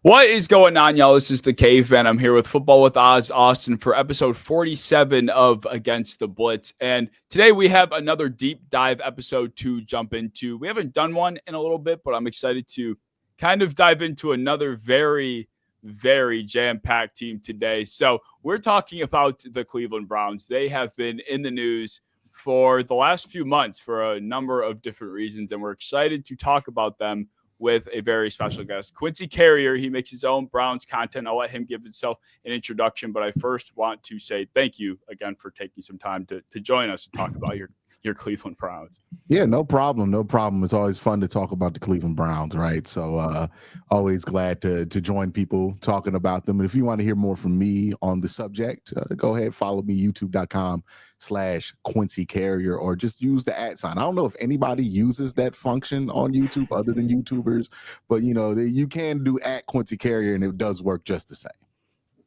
What is going on, y'all? This is the Caveman. I'm here with Football with Oz, Austin, for episode 47 of Against the Blitz. And today we have another deep dive episode to jump into. We haven't done one in a little bit, but I'm excited to kind of dive into another very jam-packed team today. So we're talking about the Cleveland Browns. They have been in the news for the last few months for a number of different reasons, and we're excited to talk about them with a very special guest, Quincy Carrier. He makes his own Browns content. I'll let him give himself an introduction, but I first want to say thank you again for taking some time to join us and talk about your Cleveland Browns. Yeah, no problem. No problem. It's always fun to talk about the Cleveland Browns, right? So always glad to join people talking about them. And if you want to hear more from me on the subject, go ahead, follow me, youtube.com/Quincy Carrier, or just use the @ sign. I don't know if anybody uses that function on YouTube other than YouTubers, but you can do @Quincy Carrier and it does work just the same.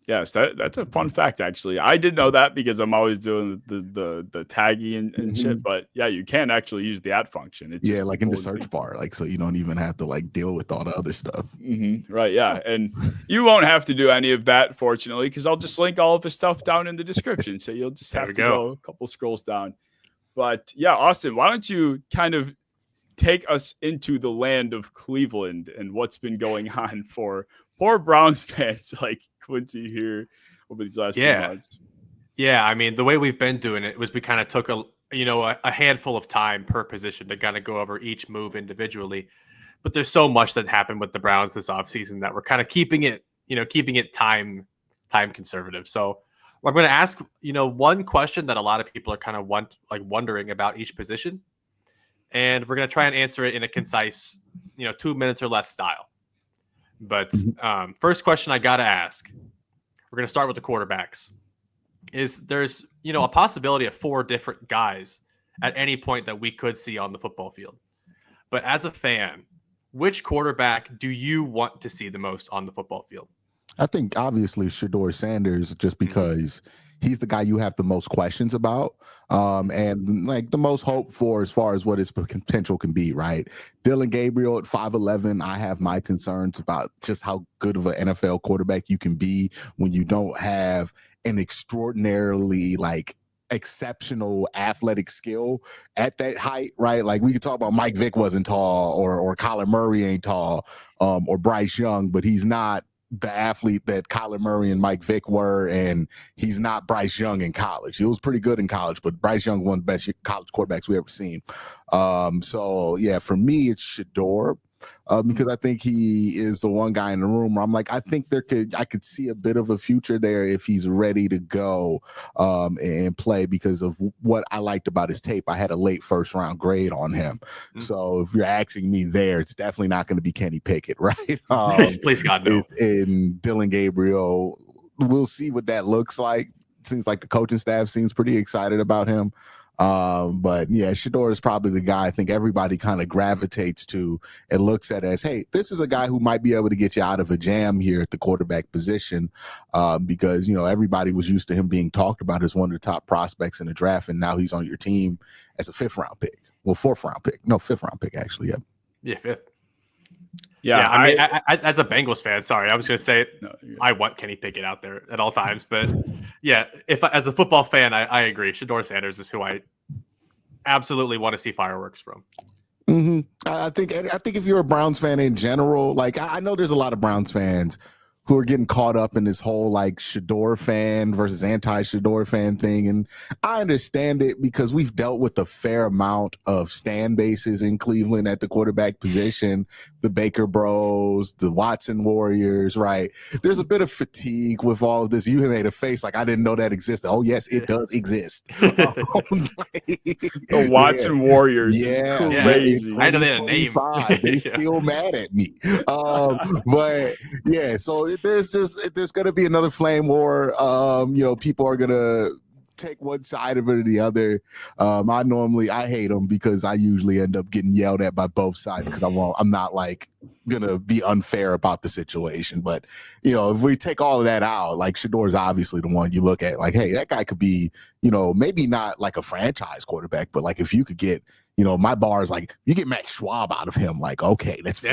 Yes, that's a fun fact, actually. I didn't know that because I'm always doing the tagging and shit. But yeah, you can actually use the @ function. It's like in the search bar, like, so you don't even have to like deal with all the other stuff. Right, yeah. And you won't have to do any of that, fortunately, because I'll just link all of the stuff down in the description. So you'll just have to go a couple scrolls down. But yeah, Austin, why don't you kind of take us into the land of Cleveland and what's been going on for poor Browns fans like Quincy here over these last few months. Yeah, I mean, the way we've been doing it was we kind of took a handful of time per position to kind of go over each move individually. But there's so much that happened with the Browns this offseason that we're kind of keeping it time conservative. So I'm going to ask, one question that a lot of people are kind of wondering about each position. And we're going to try and answer it in a concise, 2 minutes or less style. But first question I got to ask, we're going to start with the quarterbacks. There's a possibility of 4 different guys at any point that we could see on the football field. But as a fan, which quarterback do you want to see the most on the football field? I think obviously Shedeur Sanders, just because he's the guy you have the most questions about, and like the most hope for as far as what his potential can be, right? Dylan Gabriel at 5'11", I have my concerns about just how good of an NFL quarterback you can be when you don't have an extraordinarily exceptional athletic skill at that height, right? Like we could talk about Mike Vick wasn't tall, or Kyler Murray ain't tall, or Bryce Young, but he's not the athlete that Kyler Murray and Mike Vick were, and he's not Bryce Young in college. He was pretty good in college, but Bryce Young, one of the best college quarterbacks we ever seen. So yeah, for me, it's Shedeur, because I think he is the one guy in the room where I'm like, I think I could see a bit of a future there if he's ready to go and play, because of what I liked about his tape. I had a late first round grade on him. So if you're asking me there, it's definitely not going to be Kenny Pickett, right? Please God, no. In Dylan Gabriel, we'll see what that looks like. Seems like the coaching staff seems pretty excited about him. But yeah, Shedeur is probably the guy I think everybody kind of gravitates to and looks at as, hey, this is a guy who might be able to get you out of a jam here at the quarterback position, because everybody was used to him being talked about as one of the top prospects in the draft, and now he's on your team as a 5th round pick. Well, 4th round pick. No, 5th round pick actually. Yeah, 5th. Yeah, I mean, as a Bengals fan, sorry, I was going to say I want Kenny Pickett out there at all times, but yeah, as a football fan, I agree. Shedeur Sanders is who I absolutely want to see fireworks from. I think if you're a Browns fan in general, like I know there's a lot of Browns fans who are getting caught up in this whole like Shedeur fan versus anti-Shedeur fan thing. And I understand it because we've dealt with a fair amount of stand bases in Cleveland at the quarterback position, the Baker Bros, the Watson Warriors, right? There's a bit of fatigue with all of this. You have made a face like I didn't know that existed. Oh, yes, it does exist. The Watson Warriors. Yeah. Crazy. I know they had a name. They still mad at me. But yeah, so there's going to be another flame war. People are going to take one side of it or the other. I hate them because I usually end up getting yelled at by both sides because I'm not like gonna be unfair about the situation. But if we take all of that out, like Shedeur is obviously the one you look at like, hey, that guy could be, maybe not like a franchise quarterback, but like if you could get my bar is like, you get Max Schwab out of him, like, okay, that's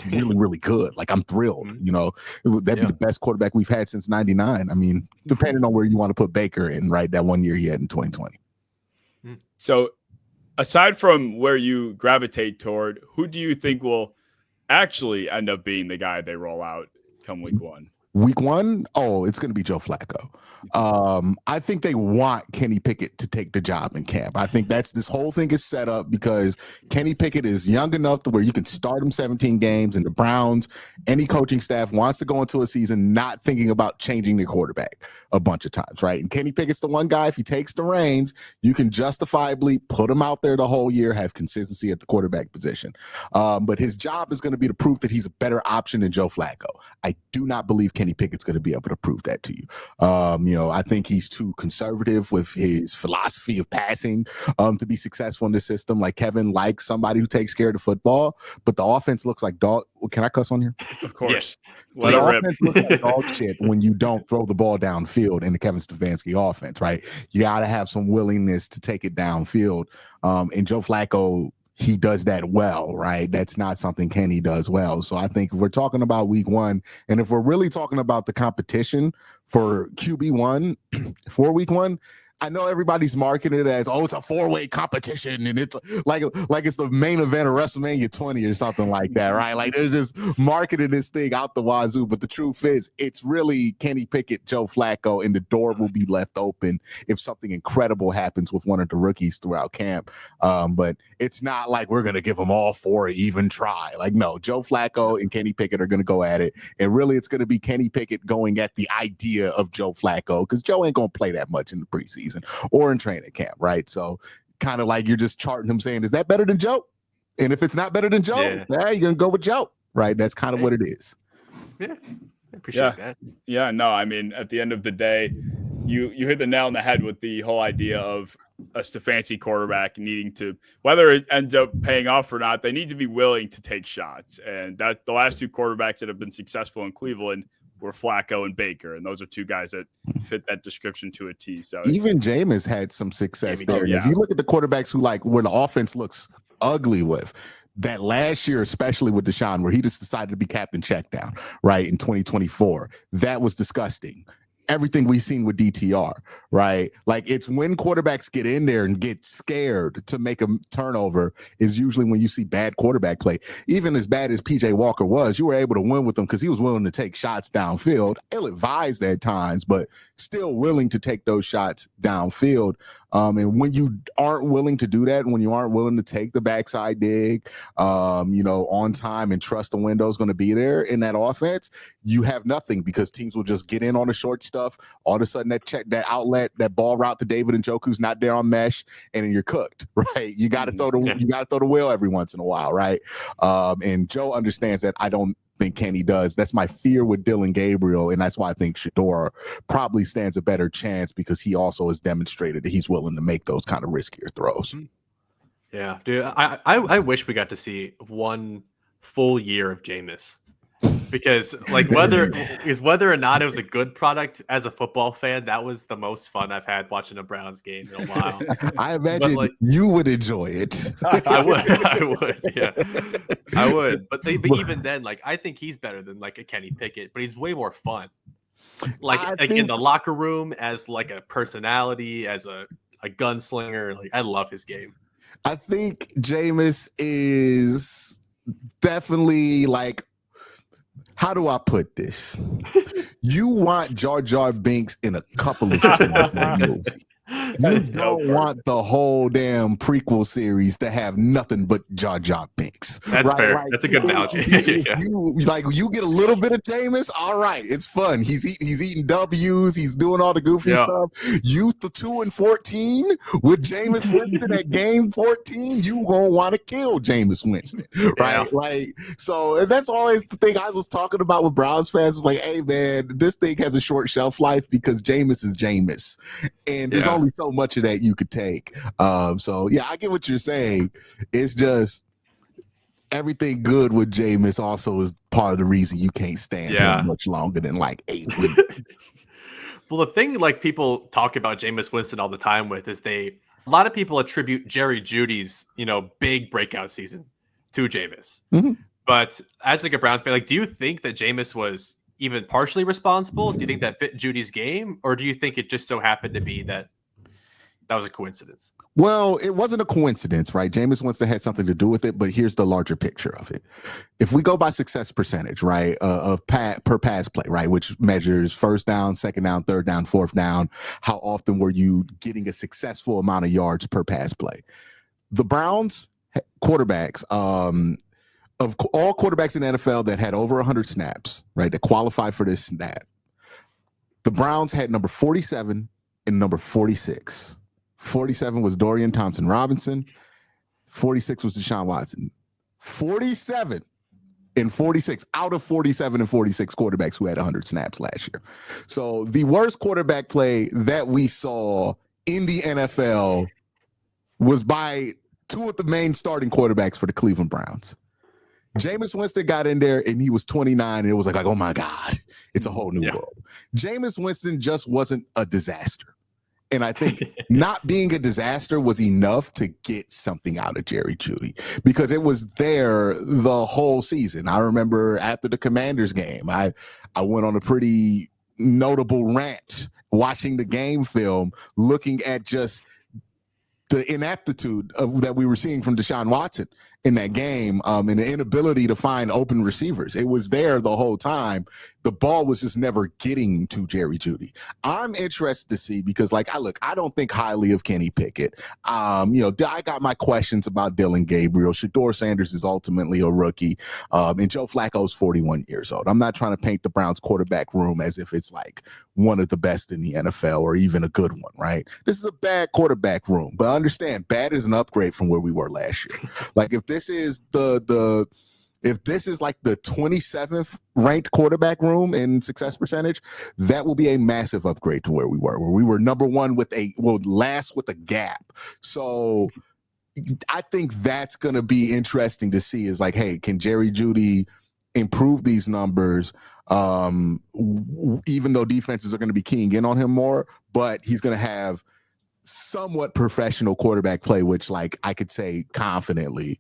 really, really good. Like, I'm thrilled. That'd be the best quarterback we've had since '99. I mean, depending on where you want to put Baker in, right? That 1 year he had in 2020. So, aside from where you gravitate toward, who do you think will actually end up being the guy they roll out come week one? Week one, it's going to be Joe Flacco. I think they want Kenny Pickett to take the job in camp. I think this whole thing is set up because Kenny Pickett is young enough to where you can start him 17 games, and the Browns, any coaching staff wants to go into a season not thinking about changing their quarterback a bunch of times, right? And Kenny Pickett's the one guy, if he takes the reins, you can justifiably put him out there the whole year, have consistency at the quarterback position. But his job is going to be to prove that he's a better option than Joe Flacco. I do not believe Kenny Pickett's going to be able to prove that to you. I think he's too conservative with his philosophy of passing to be successful in this system. Like, Kevin likes somebody who takes care of the football, but the offense looks like dog. Can I cuss on here? Of course. Yeah. The offense looks like dog shit when you don't throw the ball downfield in the Kevin Stefanski offense, right? You got to have some willingness to take it downfield. And Joe Flacco, he does that well, right? That's not something Kenny does well. So I think if we're talking about week one, and if we're really talking about the competition for QB1 for week one, I know everybody's marketing it as, it's a 4-way competition, and it's like it's the main event of WrestleMania 20 or something like that, right? Like, they're just marketing this thing out the wazoo. But the truth is, it's really Kenny Pickett, Joe Flacco, and the door will be left open if something incredible happens with one of the rookies throughout camp. But it's not like we're going to give them all 4 even try. Like, no, Joe Flacco and Kenny Pickett are going to go at it. And really, it's going to be Kenny Pickett going at the idea of Joe Flacco, because Joe ain't going to play that much in the preseason or in training camp, right? So kind of like you're just charting him saying, is that better than Joe? And if it's not better than Joe, you're going to go with Joe, right? That's kind of what it is. Yeah, I appreciate that. Yeah, no, I mean, at the end of the day, you hit the nail on the head with the whole idea of a Stefanski quarterback needing to, whether it ends up paying off or not, they need to be willing to take shots. And that the last 2 quarterbacks that have been successful in Cleveland were Flacco and Baker, and those are 2 guys that fit that description to a T. So even Jameis had some success there. If you look at the quarterbacks who, like, where the offense looks ugly with, that last year, especially with Deshaun, where he just decided to be captain checkdown, right, in 2024, that was disgusting. Everything we've seen with DTR, right? Like, it's when quarterbacks get in there and get scared to make a turnover is usually when you see bad quarterback play. Even as bad as PJ Walker was, you were able to win with him because he was willing to take shots downfield, ill-advised at times, but still willing to take those shots downfield. And when you aren't willing to do that, when you aren't willing to take the backside dig, on time and trust the window's going to be there in that offense, you have nothing, because teams will just get in on the short stuff. All of a sudden, that outlet, that ball route to David Njoku's not there on mesh, and then you're cooked, right? You got to throw the wheel every once in a while, right? And Joe understands that. I don't think Kenny does. That's my fear with Dylan Gabriel, and that's why I think Shedeur probably stands a better chance, because he also has demonstrated that he's willing to make those kind of riskier throws. Yeah, dude, I wish we got to see 1 full year of Jameis, because like whether or not it was a good product, as a football fan, that was the most fun I've had watching a Browns game in a while. I imagine you would enjoy it. I would, yeah, I would. But even then, like, I think he's better than like a Kenny Pickett, but he's way more fun. Like in the locker room, as like a personality, as a gunslinger. Like, I love his game. I think Jameis is definitely, like, how do I put this? You want Jar Jar Binks in a couple of movies. You don't want the whole damn prequel series to have nothing but Jar Jar Binks. That's fair. Like, that's a good analogy. You get a little bit of Jameis, all right, it's fun. He's eating W's, he's doing all the goofy stuff. You 2 and 14 with Jameis Winston at game 14, you gonna want to kill Jameis Winston, right? Yeah. Like, so, and that's always the thing I was talking about with Browns fans, was like, hey man, this thing has a short shelf life because Jameis is Jameis, and there's only so much of that you could take. So yeah, I get what you're saying. It's just everything good with Jameis also is part of the reason you can't stand him much longer than like 8 weeks. Well, the thing, like, people talk about Jameis Winston all the time with is they a lot of people attribute Jerry Jeudy's, big breakout season to Jameis. Mm-hmm. But as like a Browns fan, do you think that Jameis was even partially responsible? Do you think that fit Jeudy's game? Or do you think it just so happened to be that was a coincidence? Well, it wasn't a coincidence, right? Jameis Winston had something to do with it, but here's the larger picture of it. If we go by success percentage, right, of per pass play, right, which measures first down, second down, third down, fourth down, how often were you getting a successful amount of yards per pass play? The Browns quarterbacks, of all quarterbacks in the NFL that had over 100 snaps, right, that qualify for this snap, the Browns had number 47 and number 46. 47 was Dorian Thompson-Robinson. 46 was Deshaun Watson. 47 and 46 out of 47 and 46 quarterbacks who had 100 snaps last year. So the worst quarterback play that we saw in the NFL was by two of the main starting quarterbacks for the Cleveland Browns. Jameis Winston got in there and he was 29 and it was like, oh my God, it's a whole new world. Jameis Winston just wasn't a disaster. And I think not being a disaster was enough to get something out of Jerry Jeudy because it was there the whole season. I remember after the Commanders game, I went on a pretty notable rant watching the game film, looking at just the ineptitude that we were seeing from Deshaun Watson in that game, and the inability to find open receivers. It was there the whole time. The ball was just never getting to Jerry Jeudy. I'm interested to see because, I don't think highly of Kenny Pickett. I got my questions about Dylan Gabriel. Shedeur Sanders is ultimately a rookie, and Joe Flacco's 41 years old. I'm not trying to paint the Browns quarterback room as if it's one of the best in the NFL or even a good one, right? This is a bad quarterback room, but understand, bad is an upgrade from where we were last year. If this is the 27th ranked quarterback room in success percentage, that will be a massive upgrade to where we were number one last with a gap. So I think that's going to be interesting to see is hey, can Jerry Jeudy improve these numbers? Even though defenses are going to be keying in on him more, but he's going to have somewhat professional quarterback play, which I could say confidently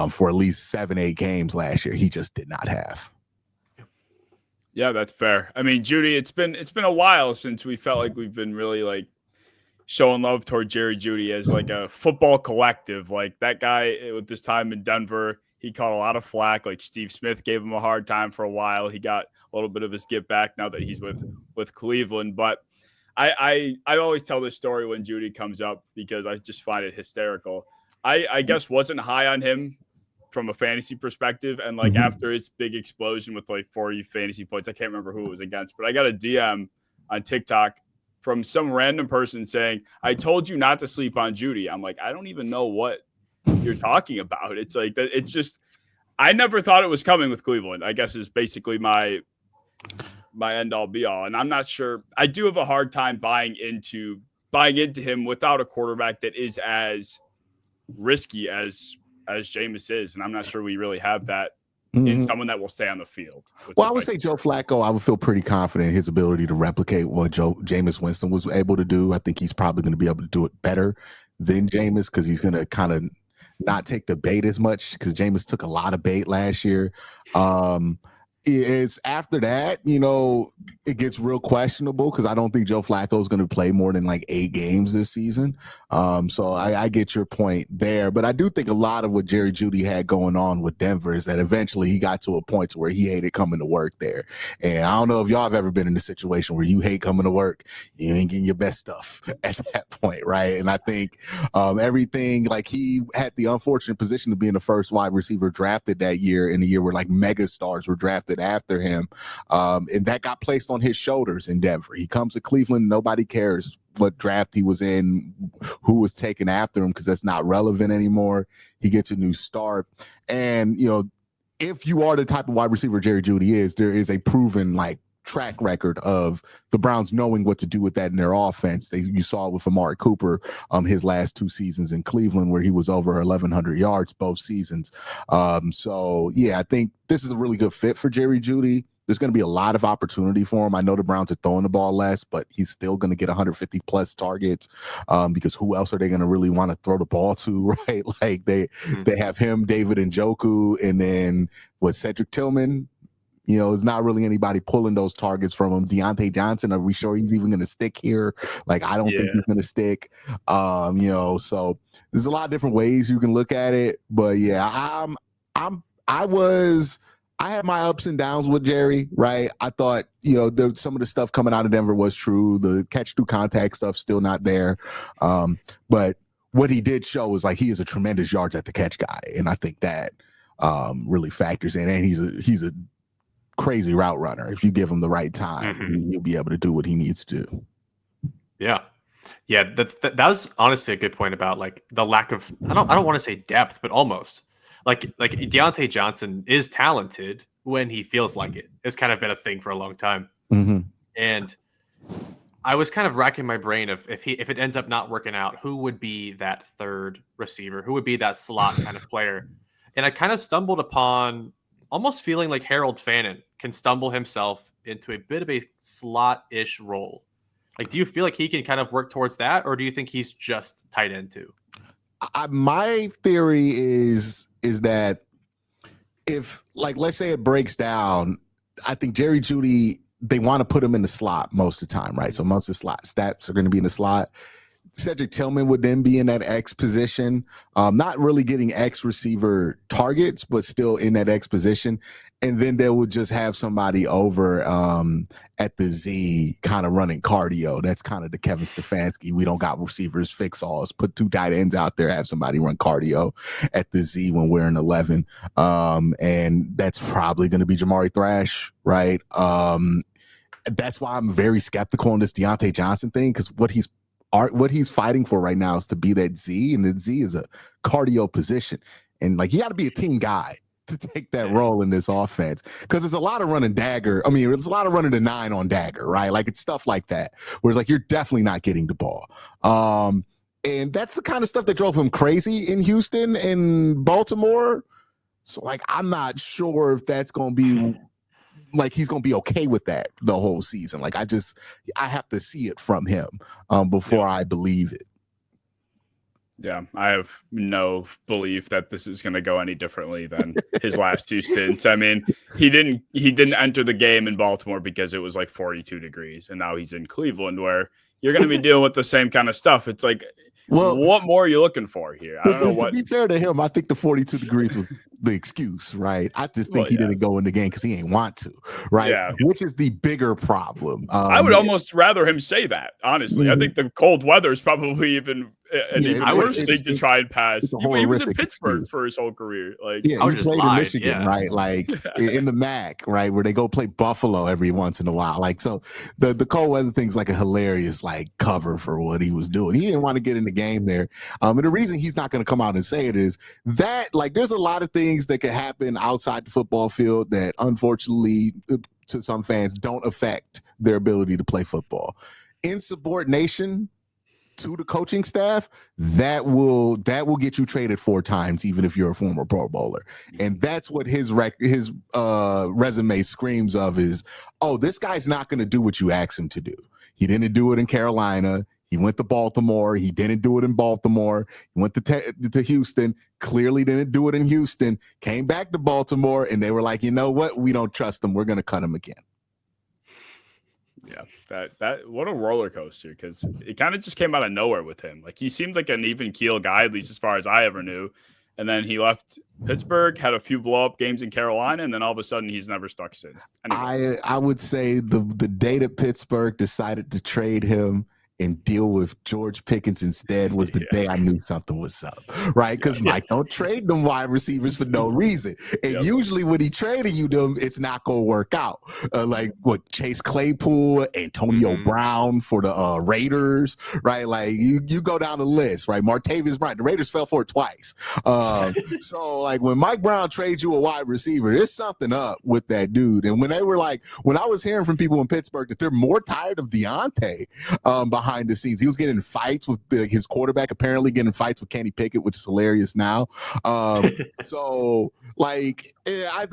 for at least 7-8 games last year, he just did not have. Yeah, that's fair. I mean, Jeudy, it's been a while since we felt like we've been really showing love toward Jerry Jeudy as a football collective. That guy with his time in Denver, he caught a lot of flack. Steve Smith gave him a hard time for a while. He got a little bit of his get back now that he's with Cleveland. But I always tell this story when Jeudy comes up because I just find it hysterical. I guess wasn't high on him from a fantasy perspective. And after his big explosion with 40 fantasy points, I can't remember who it was against, but I got a DM on TikTok from some random person saying, I told you not to sleep on Jeudy. I'm I don't even know what you're talking about. It's it's just, I never thought it was coming with Cleveland, I guess is basically my end all be all. And I'm not sure. I do have a hard time buying into him without a quarterback that is as risky as Jameis is. And I'm not sure we really have that in someone that will stay on the field. Well, I would say Joe Flacco, I would feel pretty confident in his ability to replicate what Jameis Winston was able to do. I think he's probably going to be able to do it better than Jameis because he's going to kind of not take the bait as much because Jameis took a lot of bait last year. Is after that, it gets real questionable because I don't think Joe Flacco is going to play more than 8 games this season. So I get your point there. But I do think a lot of what Jerry Jeudy had going on with Denver is that eventually he got to a point to where he hated coming to work there. And I don't know if y'all have ever been in a situation where you hate coming to work, you ain't getting your best stuff at that point, right? And I think everything, he had the unfortunate position of being the first wide receiver drafted that year in a year where mega stars were drafted after him, and that got placed on his shoulders in Denver. He comes to Cleveland, nobody cares what draft he was in, who was taken after him, because that's not relevant anymore. He gets a new start, and if you are the type of wide receiver Jerry Jeudy is, there is a proven track record of the Browns knowing what to do with that in their offense. You saw it with Amari Cooper his last 2 seasons in Cleveland where he was over 1,100 yards both seasons. So yeah, I think this is a really good fit for Jerry Jeudy. there's going to be a lot of opportunity for him. I know the Browns are throwing the ball less, but he's still going to get 150 plus targets because who else are they going to really want to throw the ball to, right? Like they have him, David Njoku, and then Cedric Tillman. You know, it's not really anybody pulling those targets from him. Deontay Johnson, are we sure he's even going to stick here? Like, I don't think he's going to stick. You know, so there's a lot of different ways you can look at it. But yeah, I had my ups and downs with Jerry, right? I thought, you know, some of the stuff coming out of Denver was true. The catch through contact stuff still not there. But what he did show was like he is a tremendous yards at the catch guy, and I think that really factors in. And he's a crazy route runner. If you give him the right time, he'll be able to do what he needs to do. Yeah. That was honestly a good point about like the lack of I don't want to say depth, but almost like Deontay Johnson is talented when he feels like it. It's kind of been a thing for a long time. And I was kind of racking my brain of if it ends up not working out, who would be that third receiver? Who would be that slot kind of player? And I kind of stumbled upon almost feeling like Harold Fannin can stumble himself into a bit of a slot-ish role. Like, do you feel like he can kind of work towards that, or do you think he's just tight end too? My theory is that if, like, let's say it breaks down, I think Jerry Jeudy, they want to put him in the slot most of the time, right? So most of the slot stats are going to be in the slot. Cedric Tillman would then be in that X position, not really getting X receiver targets, but still in that X position. And then they would just have somebody over at the Z kind of running cardio. That's kind of the Kevin Stefanski. We don't got receivers, fix alls. Put two tight ends out there, have somebody run cardio at the Z when we're in 11. And that's probably going to be Jamari Thrash, right? That's why I'm very skeptical on this Deontay Johnson thing, because what he's fighting for right now is to be that Z, and the Z is a cardio position. And like, you got to be a team guy to take that role in this offense, because there's a lot of running dagger. I mean, there's a lot of running the 9 on dagger, right? Like, it's stuff like that, where it's like, you're definitely not getting the ball. And that's the kind of stuff that drove him crazy in Houston and Baltimore. So like, I'm not sure if that's going to be like he's going to be okay with that the whole season. Like, I have to see it from him before I believe it. Yeah, I have no belief that this is going to go any differently than his last two stints. I mean, he didn't enter the game in Baltimore because it was like 42 degrees, and now he's in Cleveland where you're going to be dealing with the same kind of stuff. It's like, well, what more are you looking for here? I don't know what. To be fair to him, I think the 42 degrees was the excuse, right? I just think he didn't go in the game because he ain't want to, right? Yeah. Which is the bigger problem. I would almost rather him say that, honestly. I think the cold weather is probably even worse thing to try and pass. He was in Pittsburgh for his whole career. Like, he played in Michigan, right? Like in the MAC, right, where they go play Buffalo every once in a while. Like, so the cold weather thing's like a hilarious like cover for what he was doing. He didn't want to get in the game there. And the reason he's not going to come out and say it is that, like, there's a lot of things that can happen outside the football field that unfortunately to some fans don't affect their ability to play football. Insubordination to the coaching staff, that will get you traded 4 times, even if you're a former Pro Bowler. And that's what his resume screams of is, oh, this guy's not going to do what you ask him to do. He didn't do it in Carolina. He went to Baltimore. He didn't do it in Baltimore. He went to Houston. Clearly didn't do it in Houston. Came back to Baltimore, and they were like, you know what? We don't trust him. We're going to cut him again. Yeah, that what a roller coaster, because it kind of just came out of nowhere with him. Like, he seemed like an even keel guy, at least as far as I ever knew. And then he left Pittsburgh, had a few blow up games in Carolina, and then all of a sudden he's never stuck since. Anyway. I would say the day that Pittsburgh decided to trade him and deal with George Pickens instead was the day I knew something was up, right? Because Mike don't trade them wide receivers for no reason. And usually when he traded you them, it's not going to work out. Like what, Chase Claypool, Antonio Brown for the Raiders, right? Like you go down the list, right? Martavis Bryant, the Raiders fell for it twice. So like when Mike Brown trades you a wide receiver, there's something up with that dude. And when they were like, when I was hearing from people in Pittsburgh that they're more tired of Deontay behind behind the scenes. He was getting fights with his quarterback, apparently getting fights with Kenny Pickett, which is hilarious now. So, like, I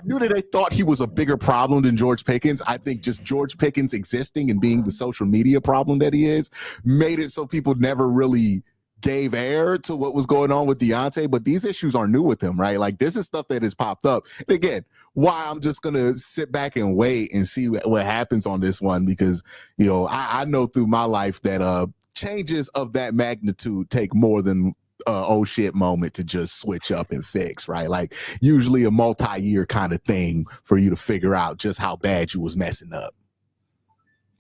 knew that they thought he was a bigger problem than George Pickens. I think just George Pickens existing and being the social media problem that he is made it so people never really gave air to what was going on with Deontay, but these issues are new with him, right? Like, this is stuff that has popped up. And again, why I'm just going to sit back and wait and see what happens on this one, because, you know, I know through my life that changes of that magnitude take more than oh shit moment to just switch up and fix, right? Like, usually a multi-year kind of thing for you to figure out just how bad you was messing up.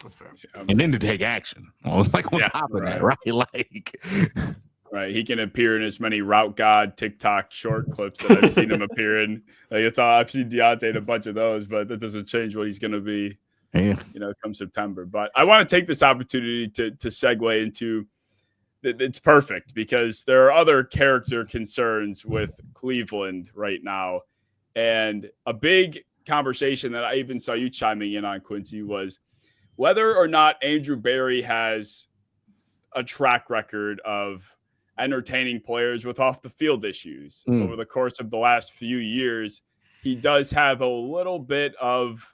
That's fair. And then to take action. Like, on top of that, right? Like, right. He can appear in as many Route God TikTok short clips that I've seen him appear in. Like, it's all, I've seen Deontay in a bunch of those, but that doesn't change what he's going to be, come September. But I want to take this opportunity to segue into it's perfect, because there are other character concerns with Cleveland right now. And a big conversation that I even saw you chiming in on, Quincy, was whether or not Andrew Berry has a track record of entertaining players with off the field issues. Over the course of the last few years, he does have a little bit of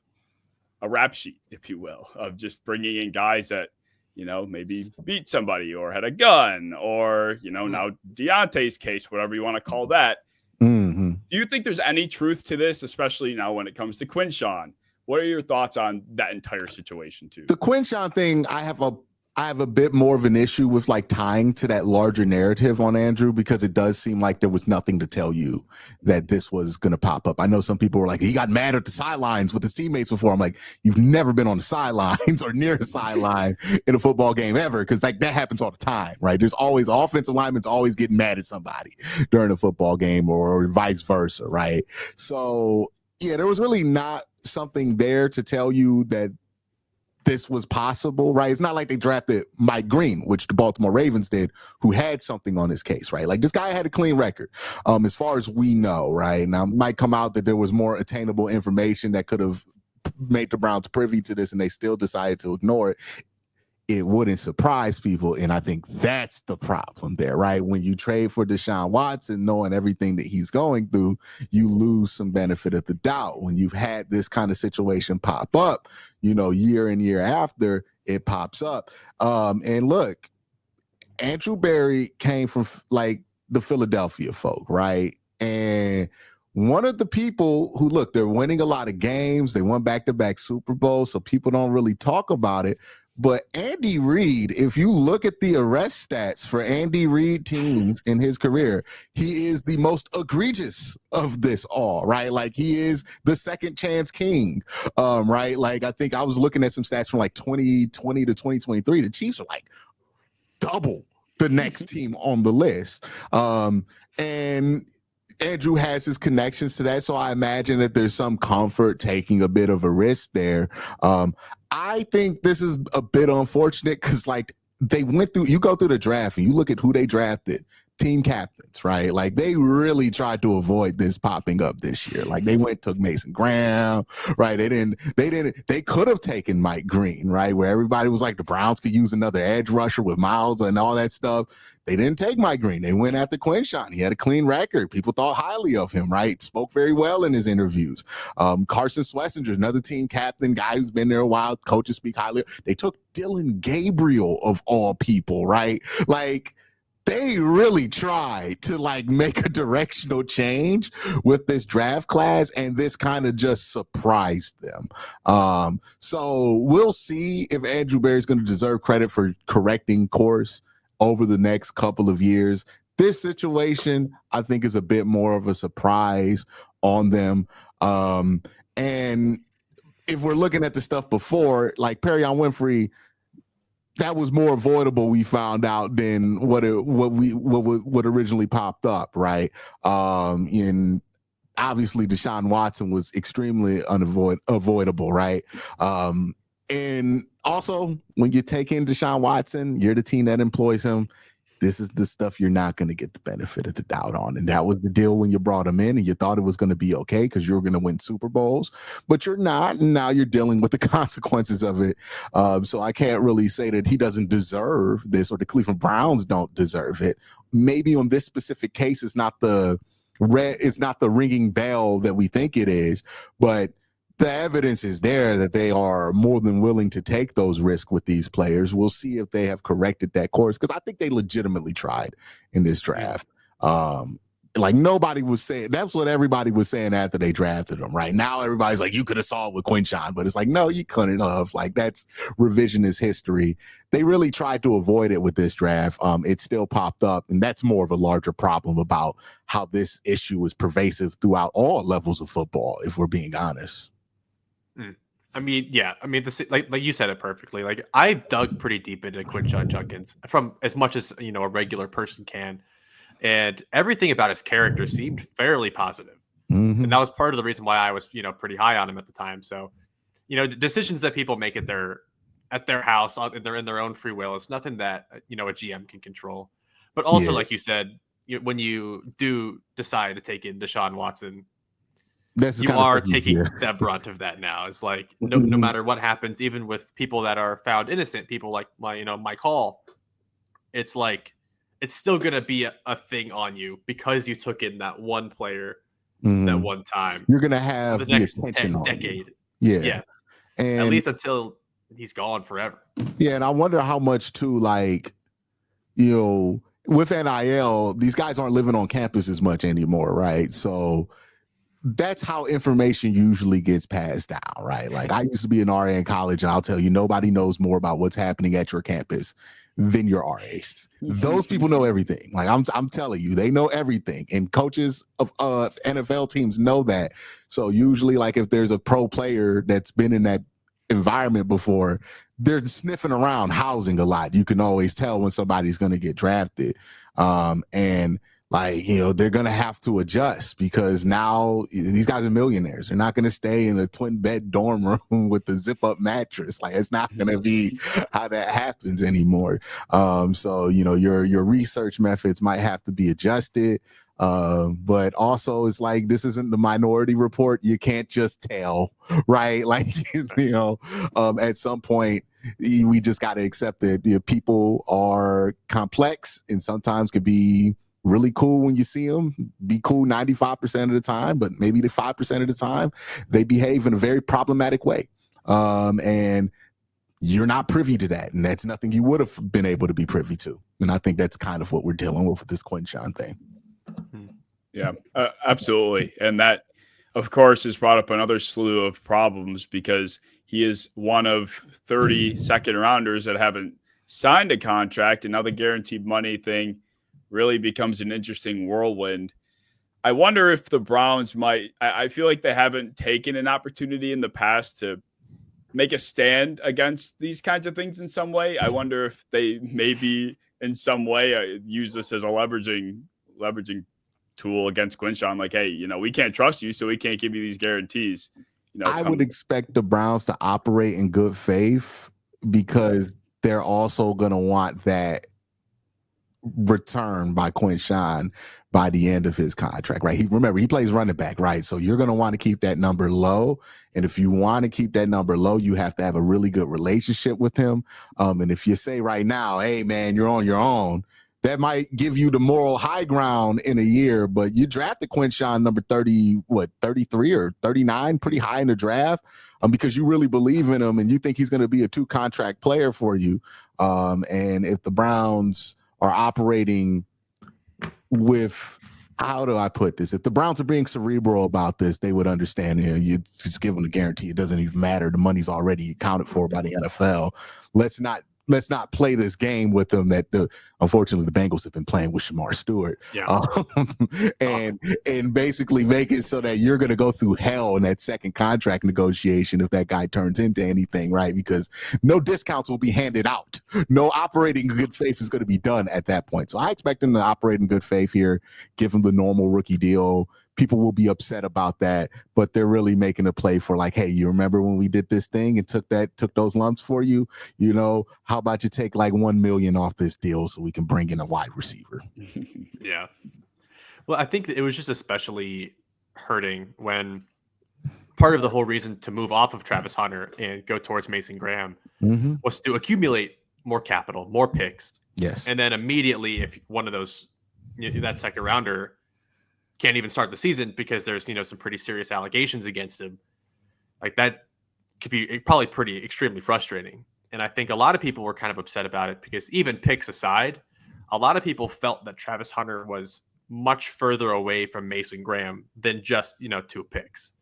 a rap sheet, if you will, of just bringing in guys that, you know, maybe beat somebody or had a gun, or, you know, now Deontay's case, whatever you want to call that. Do you think there's any truth to this, especially now when it comes to Quinshawn? What are your thoughts on that entire situation too? The Quinshawn thing, I have a bit more of an issue with, like, tying to that larger narrative on Andrew, because it does seem like there was nothing to tell you that this was going to pop up. I know some people were like, he got mad at the sidelines with his teammates before. I'm like, you've never been on the sidelines or near a sideline in a football game ever, because, like, that happens all the time, right? There's always offensive linemen's always getting mad at somebody during a football game, or vice versa, right? So, yeah, there was really not something there to tell you that this was possible, right? It's not like they drafted Mike Green, which the Baltimore Ravens did, who had something on his case, right? Like, this guy had a clean record, as far as we know, right? Now, it might come out that there was more attainable information that could have made the Browns privy to this, and they still decided to ignore it. It wouldn't surprise people, and I think that's the problem there, right? When you trade for Deshaun Watson, knowing everything that he's going through, you lose some benefit of the doubt. When you've had this kind of situation pop up, you know, year and year after, it pops up. And look, Andrew Berry came from, like, the Philadelphia folk, right? And one of the people who, look, they're winning a lot of games. They won back-to-back Super Bowls, so people don't really talk about it. But Andy Reid, if you look at the arrest stats for Andy Reid teams in his career, he is the most egregious of this all, right? Like, he is the second chance king, right? Like, I think I was looking at some stats from, like, 2020 to 2023. The Chiefs are, like, double the next team on the list. And Andrew has his connections to that, so I imagine that there's some comfort taking a bit of a risk there. I think this is a bit unfortunate, because, like, they went through, you go through the draft and you look at who they drafted, team captains, right? Like, they really tried to avoid this popping up this year. Like, they took Mason Graham, right? They could have taken Mike Green, right? Where everybody was like, the Browns could use another edge rusher with Miles and all that stuff. They didn't take Mike Green. They went after Quinshawn. He had a clean record. People thought highly of him, right? Spoke very well in his interviews. Carson Schlesinger, another team captain, guy who's been there a while. Coaches speak highly. They took Dylan Gabriel, of all people, right? Like, they really tried to, like, make a directional change with this draft class, and this kind of just surprised them. So we'll see if Andrew Berry is going to deserve credit for correcting course over the next couple of years. This situation, I think, is a bit more of a surprise on them. And if we're looking at the stuff before, like Perion Winfrey, that was more avoidable, we found out, than what originally popped up, right? In obviously Deshaun Watson was extremely avoidable, right? And also, when you take in Deshaun Watson, you're the team that employs him. this is the stuff you're not going to get the benefit of the doubt on. And that was the deal when you brought him in and you thought it was going to be okay because you were going to win Super Bowls, but you're not. And now you're dealing with the consequences of it. So I can't really say that he doesn't deserve this or the Cleveland Browns don't deserve it. Maybe on this specific case, it's not the ringing bell that we think it is, but the evidence is there that they are more than willing to take those risks with these players. We'll see if they have corrected that course because I think they legitimately tried in this draft. Like nobody was saying, that's what everybody was saying after they drafted him. Right now, everybody's like, you could have saw it with Quinshon, but it's like, no, you couldn't have. Like that's revisionist history. They really tried to avoid it with this draft. It still popped up, and that's more of a larger problem about how this issue is pervasive throughout all levels of football, if we're being honest. I mean, yeah. I mean, like you said it perfectly. Like I dug pretty deep into Quinshon Judkins from as much as a regular person can, and everything about his character seemed fairly positive. And that was part of the reason why I was pretty high on him at the time. So, decisions that people make at their house, they're in their own free will. It's nothing that a GM can control. But also, like you said, when you do decide to take in Deshaun Watson, you are taking the brunt of that now. It's like no matter what happens, even with people that are found innocent, people like Mike Hall, it's like it's still gonna be a thing on you because you took in that one player that one time. You're gonna have the next decade. Yeah. And at least until he's gone forever. Yeah, and I wonder how much too, like, with NIL, these guys aren't living on campus as much anymore, right? So that's how information usually gets passed down, right? Like I used to be an RA in college, and I'll tell you, nobody knows more about what's happening at your campus than your RAs. Those people know everything. Like I'm telling you, they know everything. And coaches of NFL teams know that. So usually, like if there's a pro player that's been in that environment before, they're sniffing around housing a lot. You can always tell when somebody's going to get drafted. And like, they're going to have to adjust because now these guys are millionaires. They're not going to stay in a twin bed dorm room with a zip up mattress. Like it's not going to be how that happens anymore. So, your research methods might have to be adjusted. But also it's like, this isn't the Minority Report. You can't just tell, right? Like, at some point we just got to accept that people are complex and sometimes could be really cool when you see them, be cool 95% of the time, but maybe the 5% of the time they behave in a very problematic way. And you're not privy to that. And that's nothing you would have been able to be privy to. And I think that's kind of what we're dealing with this Quinshon thing. Yeah, absolutely. And that, of course, has brought up another slew of problems because he is one of 30 second rounders that haven't signed a contract. And now the guaranteed money thing really becomes an interesting whirlwind. I wonder if the Browns I feel like they haven't taken an opportunity in the past to make a stand against these kinds of things in some way. I wonder if they maybe in some way use this as a leveraging tool against Quinshon. Like, hey, we can't trust you, so we can't give you these guarantees. I would expect the Browns to operate in good faith because they're also going to want that return by Quinshon by the end of his contract, right? He plays running back, right? So you're going to want to keep that number low. And if you want to keep that number low, you have to have a really good relationship with him. And if you say right now, hey man, you're on your own, that might give you the moral high ground in a year, but you drafted Quinshon number 33 or 39, pretty high in the draft, because you really believe in him and you think he's going to be a 2-contract player for you. And if the Browns are operating with, how do I put this? If the Browns are being cerebral about this, they would understand, you just give them the guarantee. It doesn't even matter. The money's already accounted for by the NFL. Let's not play this game with them that unfortunately the Bengals have been playing with Shamar Stewart. Yeah. And basically make it so that you're going to go through hell in that second contract negotiation if that guy turns into anything, right? Because no discounts will be handed out. No operating in good faith is going to be done at that point. So I expect him to operate in good faith here, give him the normal rookie deal, people will be upset about that, but they're really making a play for like, hey, you remember when we did this thing and took those lumps for you? You know, how about you take like $1 million off this deal so we can bring in a wide receiver? Yeah. Well, I think it was just especially hurting when part of the whole reason to move off of Travis Hunter and go towards Mason Graham was to accumulate more capital, more picks. Yes. And then immediately, if one of those, that second rounder can't even start the season because there's, some pretty serious allegations against him, like that could be probably pretty extremely frustrating. And I think a lot of people were kind of upset about it because even picks aside, a lot of people felt that Travis Hunter was much further away from Mason Graham than just, 2 picks.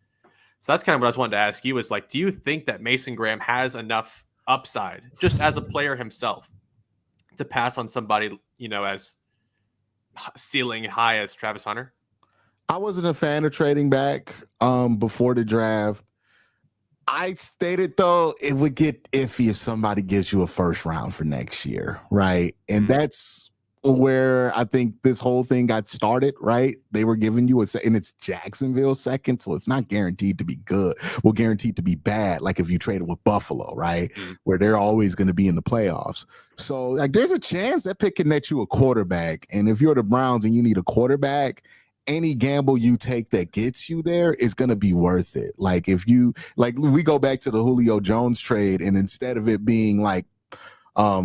So that's kind of what I was wanting to ask you is like, do you think that Mason Graham has enough upside just as a player himself to pass on somebody, as ceiling high as Travis Hunter? I wasn't a fan of trading back before the draft. I stated, though, it would get iffy if somebody gives you a first round for next year, right? And that's where I think this whole thing got started, right? They were giving you and it's Jacksonville second, so it's not guaranteed to be good. Well, guaranteed to be bad, like if you traded with Buffalo, right? Where they're always going to be in the playoffs. So, like, there's a chance that pick can net you a quarterback. And if you're the Browns and you need a quarterback, any gamble you take that gets you there is going to be worth it. Like if you we go back to the Julio Jones trade, and instead of it being like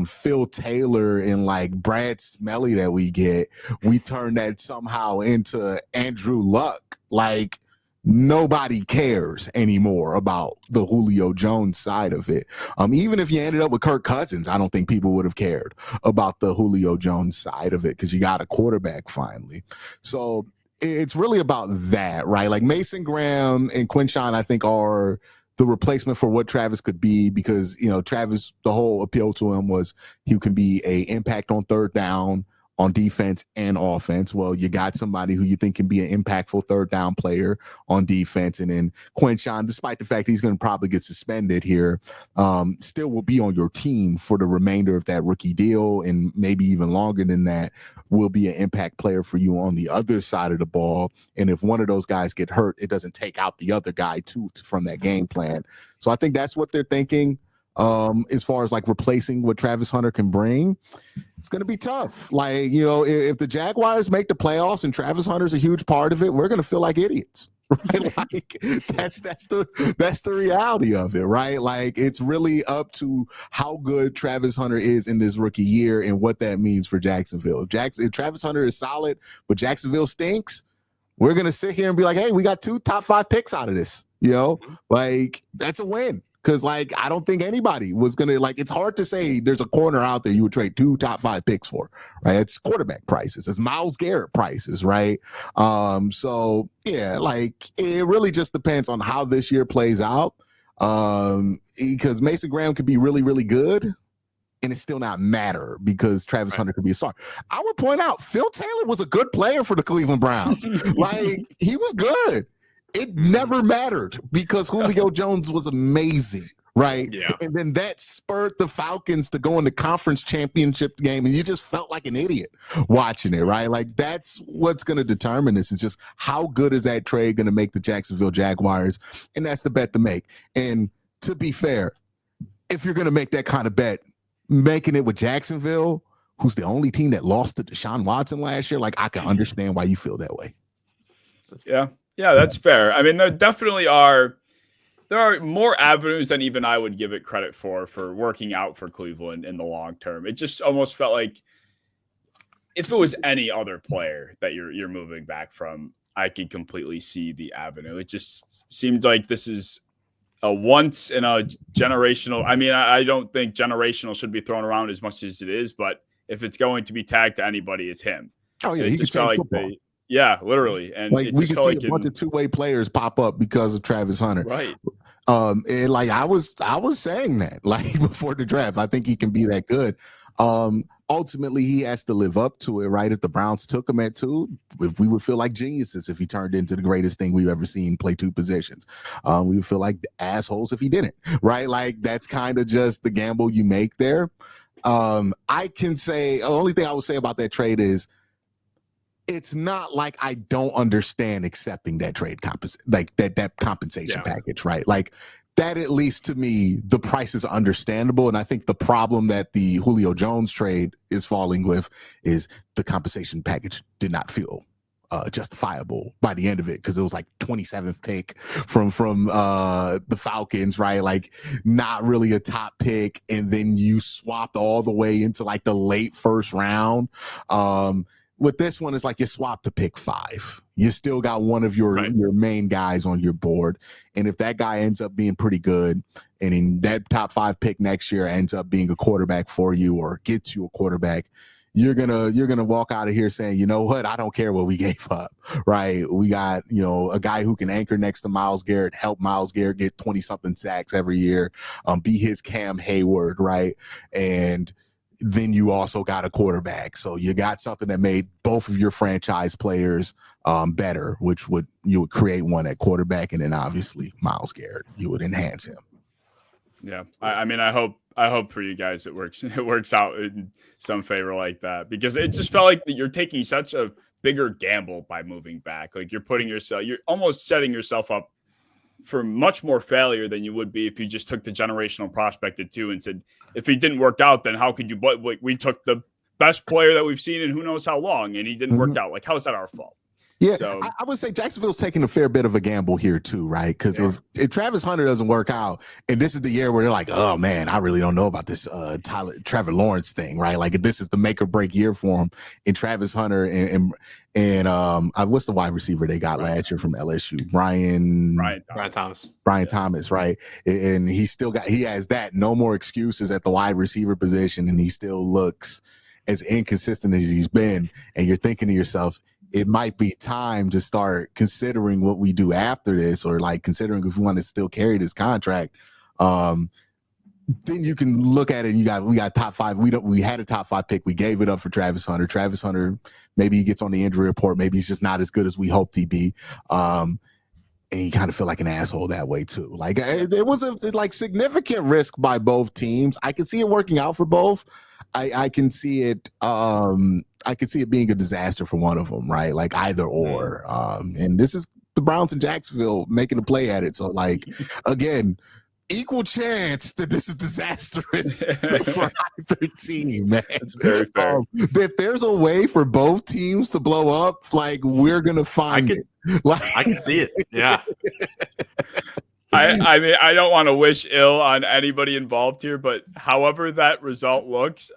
Phil Taylor and like Brad Smelly that we get, we turn that somehow into Andrew Luck. Like nobody cares anymore about the Julio Jones side of it. Even if you ended up with Kirk Cousins, I don't think people would have cared about the Julio Jones side of it because you got a quarterback finally. So it's really about that, right? Like Mason Graham and Quinshawn, I think, are the replacement for what Travis could be because, Travis, the whole appeal to him was he can be a impact on third down on defense and offense. Well, you got somebody who you think can be an impactful third down player on defense. And then Quinshawn, despite the fact he's going to probably get suspended here, still will be on your team for the remainder of that rookie deal. And maybe even longer than that, will be an impact player for you on the other side of the ball. And if one of those guys get hurt, it doesn't take out the other guy too from that game plan. So I think that's what they're thinking. As far as like replacing what Travis Hunter can bring, it's going to be tough. Like, if the Jaguars make the playoffs and Travis Hunter's a huge part of it, we're going to feel like idiots, right? Like that's the reality of it, right? Like it's really up to how good Travis Hunter is in this rookie year and what that means for Jacksonville. If Travis Hunter is solid, but Jacksonville stinks, we're going to sit here and be like, hey, we got 2 top 5 picks out of this, like that's a win. Because, I don't think anybody was going to, it's hard to say there's a corner out there you would trade 2 top 5 picks for, right? It's quarterback prices. It's Myles Garrett prices, right? So, yeah, it really just depends on how this year plays out. Because Mason Graham could be really, really good, and it still not matter because Travis Hunter could be a star. I would point out Phil Taylor was a good player for the Cleveland Browns. He was good. It never mattered because Julio Jones was amazing, right? Yeah. And then that spurred the Falcons to go in the conference championship game, and you just felt like an idiot watching it, right? Like that's what's going to determine this is just how good is that trade going to make the Jacksonville Jaguars, and that's the bet to make. And to be fair, if you're going to make that kind of bet, making it with Jacksonville, who's the only team that lost to Deshaun Watson last year, I can understand why you feel that way. Yeah. Yeah, that's fair. I mean, there definitely are more avenues than even I would give it credit for working out for Cleveland in the long term. It just almost felt like if it was any other player that you're moving back from, I could completely see the avenue. It just seemed like this is a once in a generational. I mean, I don't think generational should be thrown around as much as it is, but if it's going to be tagged to anybody, it's him. Oh yeah, he just felt like football. Yeah, literally. And we can see a bunch of two-way players pop up because of Travis Hunter. Right. And I was saying that before the draft. I think he can be that good. Ultimately, he has to live up to it, right? If the Browns took him at 2, if we would feel like geniuses if he turned into the greatest thing we've ever seen play 2 positions. We would feel like assholes if he didn't, right? That's kind of just the gamble you make there. I can say the only thing I would say about that trade is it's not like I don't understand accepting that that compensation package, right? Like that, at least to me, the price is understandable. And I think the problem that the Julio Jones trade is falling with is the compensation package did not feel justifiable by the end of it, because it was like 27th pick from the Falcons, right? Like not really a top pick, and then you swapped all the way into like the late first round. With this one, it's like you swapped to pick 5. You still got one of your main guys on your board, and if that guy ends up being pretty good, and in that top 5 pick next year ends up being a quarterback for you or gets you a quarterback, you're gonna walk out of here saying, you know what, I don't care what we gave up, right? We got, a guy who can anchor next to Myles Garrett, help Myles Garrett get 20-something sacks every year, be his Cam Hayward, right? And then you also got a quarterback. So you got something that made both of your franchise players better, which you would create one at quarterback, and then obviously Myles Garrett, you would enhance him. Yeah, I mean, I hope for you guys it works out in some favor like that, because it just felt like that you're taking such a bigger gamble by moving back. Like you're almost setting yourself up for much more failure than you would be if you just took the generational prospect at 2 and said, if he didn't work out, then how could you? But we took the best player that we've seen in who knows how long, and he didn't work out. Like, how is that our fault? Yeah, so, I would say Jacksonville's taking a fair bit of a gamble here too, right? Because if Travis Hunter doesn't work out, and this is the year where they're like, oh man, I really don't know about this Trevor Lawrence thing, right? Like if this is the make or break year for him, and Travis Hunter and what's the wide receiver they got last year from LSU? Brian Thomas, right? And he has that, no more excuses at the wide receiver position, and he still looks as inconsistent as he's been. And you're thinking to yourself, it might be time to start considering what we do after this, or like considering if we want to still carry this contract. Then you can look at it and we got top 5. We had a top 5 pick. We gave it up for Travis Hunter. Travis Hunter, maybe he gets on the injury report. Maybe he's just not as good as we hoped he'd be. And you kind of feel like an asshole that way too. Like it was a significant risk by both teams. I can see it working out for both. I can see it. I could see it being a disaster for one of them, right? Like either or. And this is the Browns in Jacksonville making a play at it. So like, again, equal chance that this is disastrous for either team, man. That's very fair. That there's a way for both teams to blow up, like we're gonna find it. Like, I can see it. Yeah. I mean, I don't want to wish ill on anybody involved here, but however that result looks,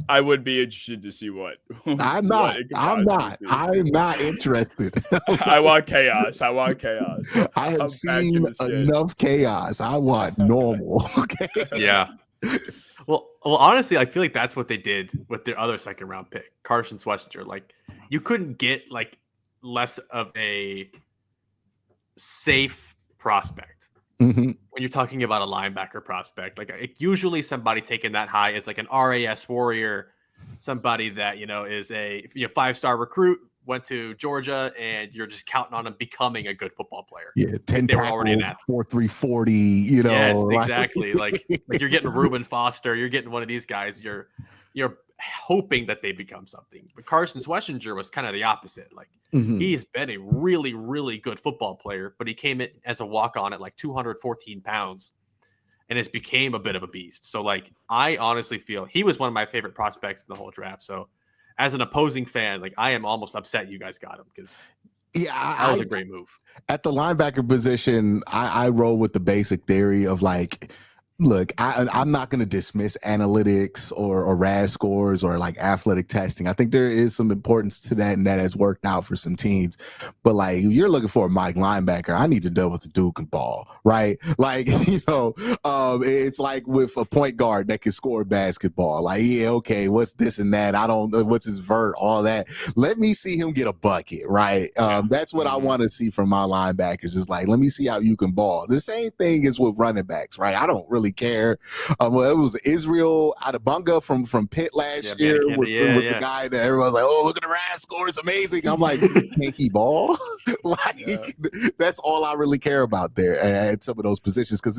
I would be interested to see what. I'm not interested. I want chaos. I have seen enough chaos. I want normal. Okay. Yeah. Well, honestly, I feel like that's what they did with their other second round pick, Carson Schlesinger. Like, you couldn't get like less of a safe prospect. When you're talking about a linebacker prospect, like usually somebody taken that high is like an RAS warrior, somebody that, is a 5-star recruit, went to Georgia, and you're just counting on them becoming a good football player. Yeah, 10 they were already an athlete. 4.340, Yes, exactly. like you're getting Reuben Foster, you're getting one of these guys, you're hoping that they become something. But Carson Schlesinger was kind of the opposite. Like he's been a really, really good football player, but he came in as a walk-on at like 214 pounds and has became a bit of a beast. So like, I honestly feel he was one of my favorite prospects in the whole draft. So as an opposing fan, like I am almost upset you guys got him, because that was a great move. At the linebacker position, I roll with the basic theory of like, look, I'm not going to dismiss analytics or RAS scores or like athletic testing. I think there is some importance to that, and that has worked out for some teams. But like, if you're looking for a Mike linebacker, I need to know what the dude can ball, right? Like, it's like with a point guard that can score basketball. Like, yeah, okay, what's this and that? I don't know what's his vert, all that. Let me see him get a bucket, right? That's what I want to see from my linebackers. Is like, let me see how you can ball. The same thing is with running backs, right? I don't really care. Well, it was Israel Adebunga from Pitt last year with the guy that everyone's like, oh, look at the RAS score, it's amazing. I'm like, can't he ball? That's all I really care about there at some of those positions, because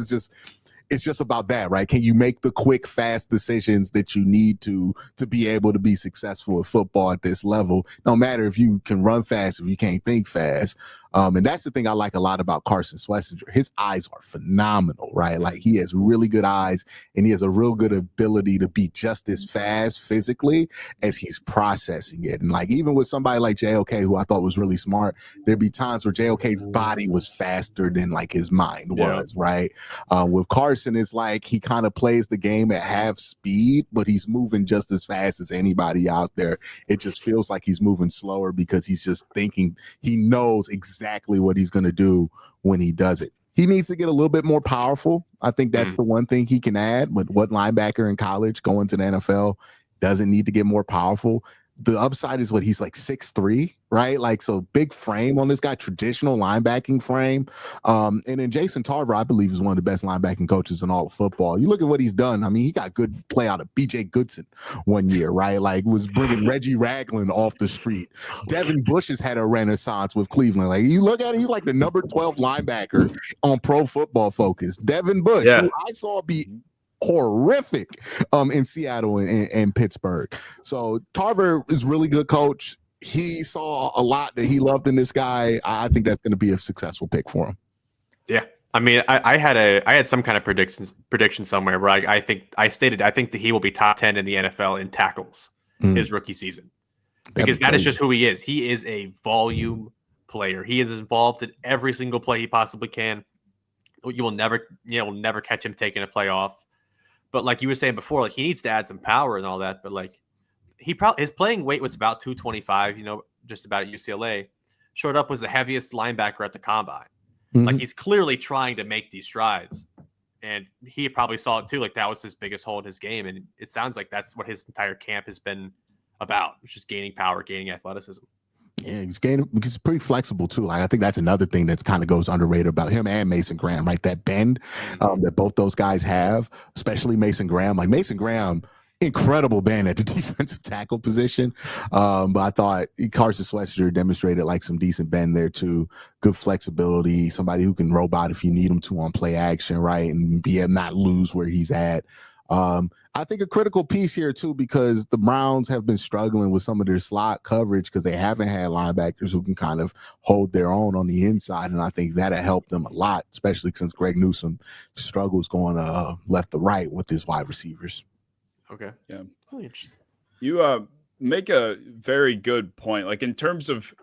it's just about that, right? Can you make the quick, fast decisions that you need to be able to be successful at football at this level? No matter if you can run fast, if you can't think fast. And that's the thing I like a lot about Carson Schlesinger. His eyes are phenomenal, right? Like, he has really good eyes, and he has a real good ability to be just as fast physically as he's processing it. And like, even with somebody like JOK, who I thought was really smart, there'd be times where JOK's body was faster than like his mind was, right? With Carson, it's like he kind of plays the game at half speed, but he's moving just as fast as anybody out there. It just feels like he's moving slower because he's just thinking, he knows exactly what he's going to do when he does it. He needs to get a little bit more powerful. I think that's the one thing he can add. But what linebacker in college going to the NFL doesn't need to get more powerful? The upside is what he's like 6'3", right? Like, so big frame on this guy, traditional linebacking frame. And then Jason Tarver, I believe, is one of the best linebacking coaches in all of football. You look at what he's done. I mean, he got good play out of BJ Goodson one year, right? Like, was bringing Reggie Ragland off the street. Devin Bush has had a renaissance with Cleveland. Like, you look at it, he's like the number 12 linebacker on Pro Football Focus. Devin Bush, who I saw be horrific in Seattle and Pittsburgh. So Tarver is really good coach. He saw a lot that he loved in this guy. I think that's going to be a successful pick for him. Yeah. I mean, I had some kind of prediction somewhere where I think that he will be top 10 in the NFL in tackles his rookie season, because that is just who he is. He is a volume player. He is involved in every single play he possibly can. You will never catch him taking a play off. But like you were saying before, like, he needs to add some power and all that. But like, his playing weight was about 225, just about at UCLA. Showed up was the heaviest linebacker at the combine. Like, he's clearly trying to make these strides, and he probably saw it too. Like, that was his biggest hole in his game, and it sounds like that's what his entire camp has been about, which is gaining power, gaining athleticism. Yeah, he's pretty flexible too. Like, I think that's another thing that kind of goes underrated about him and Mason Graham, right? That bend that both those guys have, especially Mason Graham. Like, Mason Graham, incredible bend at the defensive tackle position. But I thought Carson Schlesinger demonstrated like some decent bend there too. Good flexibility, somebody who can robot if you need him to on play action, right? And not lose where he's at. I think a critical piece here too, because the Browns have been struggling with some of their slot coverage because they haven't had linebackers who can kind of hold their own on the inside. And I think that'll help them a lot, especially since Greg Newsome struggles going left to right with his wide receivers. Okay. Yeah. Really interesting. You make a very good point. Like, in terms of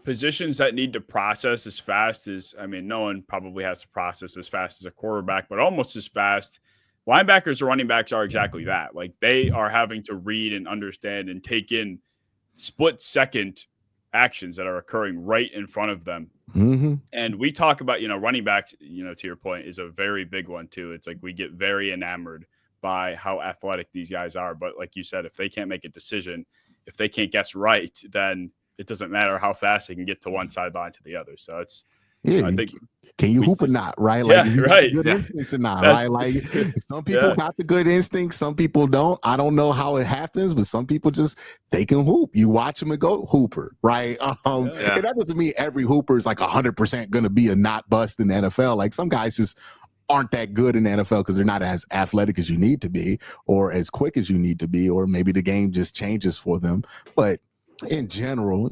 positions that need to process as fast as, I mean, no one probably has to process as fast as a quarterback, but almost as fast. Linebackers or running backs are exactly that. Like, they are having to read and understand and take in split-second actions that are occurring right in front of them. And we talk about, running backs, to your point, is a very big one too. It's like we get very enamored by how athletic these guys are. But like you said, if they can't make a decision, if they can't guess right, then it doesn't matter how fast they can get to one sideline to the other. So it's, I think, can you hoop or not, right? Like, good instincts or not, right? Like, some people got the good instincts, some people don't. I don't know how it happens, but some people they can hoop. You watch them and go hooper, right? And that doesn't mean every hooper is like 100% going to be a not bust in the NFL. Like, some guys just aren't that good in the NFL because they're not as athletic as you need to be, or as quick as you need to be, or maybe the game just changes for them. But in general,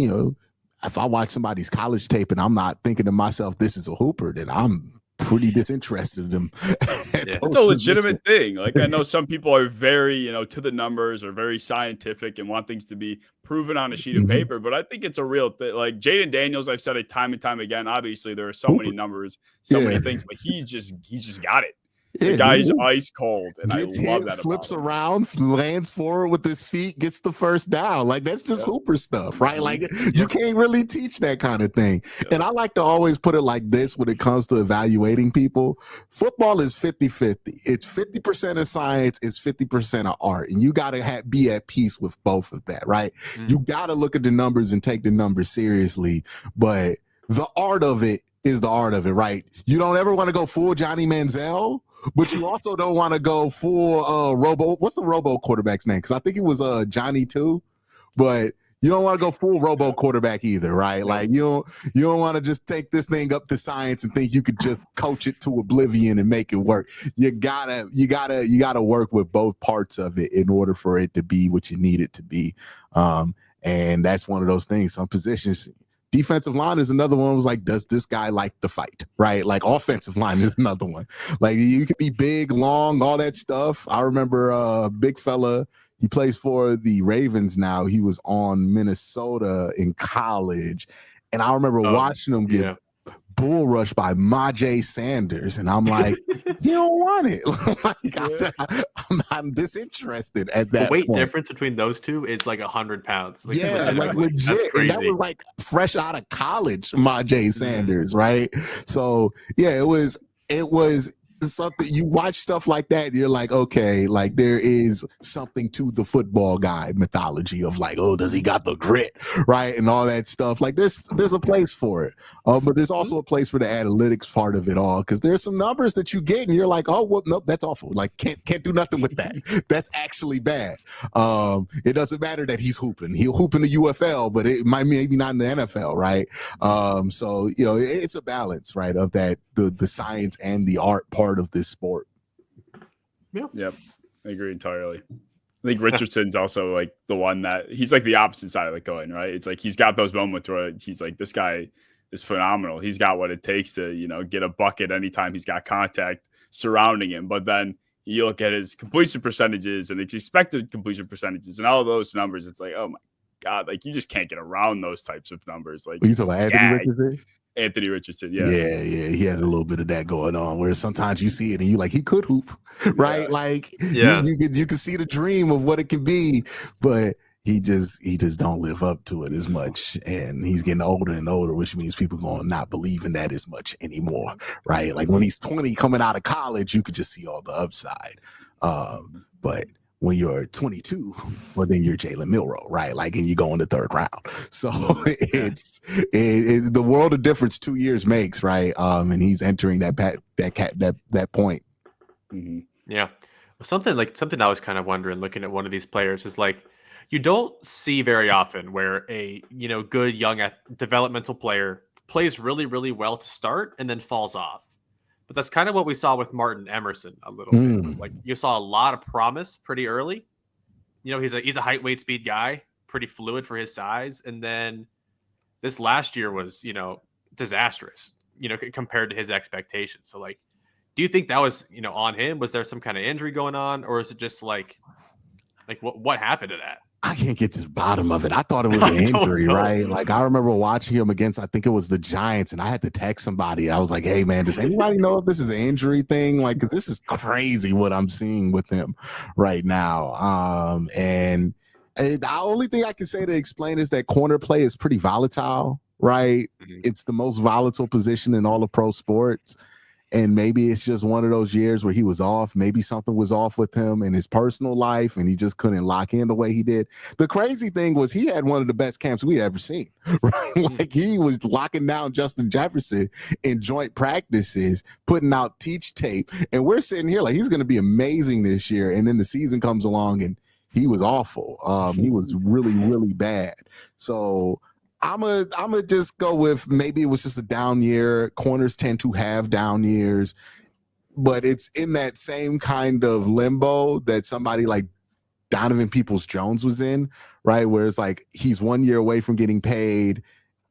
if I watch somebody's college tape and I'm not thinking to myself, this is a hooper, then I'm pretty disinterested in them. It's a legitimate thing. Like, I know some people are very, to the numbers, or very scientific and want things to be proven on a sheet of paper. But I think it's a real thing. Like, Jaden Daniels, I've said it time and time again. Obviously, there are so many numbers, so many things, but he's just got it. The guy's ice cold, and I love that. Flips around, lands forward with his feet, gets the first down. Like, that's just hooper stuff, right? Like, you can't really teach that kind of thing. And I like to always put it like this when it comes to evaluating people. Football is 50-50. It's 50% of science, it's 50% of art. And you got to be at peace with both of that, right? You got to look at the numbers and take the numbers seriously. But the art of it is the art of it, right? You don't ever want to go full Johnny Manziel, but you also don't want to go full Robo. What's the Robo quarterback's name? Because I think it was Johnny too. But You don't want to go full robo quarterback either, right? Like you don't want to just take this thing up to science and think you could just coach it to oblivion and make it work. You gotta work with both parts of it in order for it to be what you need it to be. And that's one of those things. Some positions, defensive line is another one. Was like, does this guy like to fight? Right? Like offensive line is another one. Like you could be big, long, all that stuff. I remember a big fella. He plays for the Ravens now. He was on Minnesota in college. And I remember watching him get bull rushed by Majay Sanders. And I'm like, you don't want it. Like, I'm not disinterested at that. The weight point. difference between those two is like 100 pounds. Like, like legit. That's crazy. And that was like fresh out of college, Majay Sanders, right? So yeah, it was something. You watch stuff like that, and you're like, okay, like there is something to the football guy mythology of like, oh, does he got the grit, right, and all that stuff. Like there's a place for it, but there's also a place for the analytics part of it all, because there's some numbers that you get and you're like, oh, well, nope, that's awful. Like can't do nothing with that. That's actually bad. It doesn't matter that he'll hoop in the UFL, but it might maybe not in the NFL, right? So it's a balance, right, of that the science and the art part of this sport. Yep. I agree entirely. I think Richardson's also like the one that he's like the opposite side of the coin, right? It's like he's got those moments where he's like, this guy is phenomenal. He's got what it takes to, get a bucket anytime he's got contact surrounding him. But then you look at his completion percentages and his expected completion percentages and all of those numbers. It's like, oh my God, like you just can't get around those types of numbers. Like you talking about Anthony Richardson? Anthony Richardson, yeah, he has a little bit of that going on. Where sometimes you see it and you like he could hoop, right? Yeah. Like you can see the dream of what it can be, but he just don't live up to it as much, and he's getting older and older, which means people going to not believe in that as much anymore, right? Like when he's 20 coming out of college, you could just see all the upside, but when you're 22, well, then you're Jalen Milroe, right? Like, and you go in the third round. So it's the world of difference 2 years makes, right? And he's entering that point. Mm-hmm. Yeah, something I was kind of wondering, looking at one of these players, is like you don't see very often where a good young developmental player plays really, really well to start and then falls off. But that's kind of what we saw with Martin Emerson a little bit. It was like you saw a lot of promise pretty early. He's a height, weight, speed guy, pretty fluid for his size. And then this last year was, disastrous, compared to his expectations. So like, do you think that was, on him? Was there some kind of injury going on, or is it just like what happened to that? I can't get to the bottom of it. I thought it was an injury, right? Like I remember watching him against, I think it was the Giants, and I had to text somebody. I was like, hey man, does anybody know if this is an injury thing? Like, cause this is crazy what I'm seeing with him right now. And the only thing I can say to explain is that corner play is pretty volatile, right? Mm-hmm. It's the most volatile position in all of pro sports. And maybe it's just one of those years where he was off. Maybe something was off with him in his personal life and he just couldn't lock in the way he did. The crazy thing was he had one of the best camps we ever seen, right? Like he was locking down Justin Jefferson in joint practices, putting out teach tape. And we're sitting here like he's going to be amazing this year. And then the season comes along and he was awful. He was really, really bad. So I'm a just go with maybe it was just a down year. Corners tend to have down years, but it's in that same kind of limbo that somebody like Donovan Peoples-Jones was in, right? Where it's like he's 1 year away from getting paid,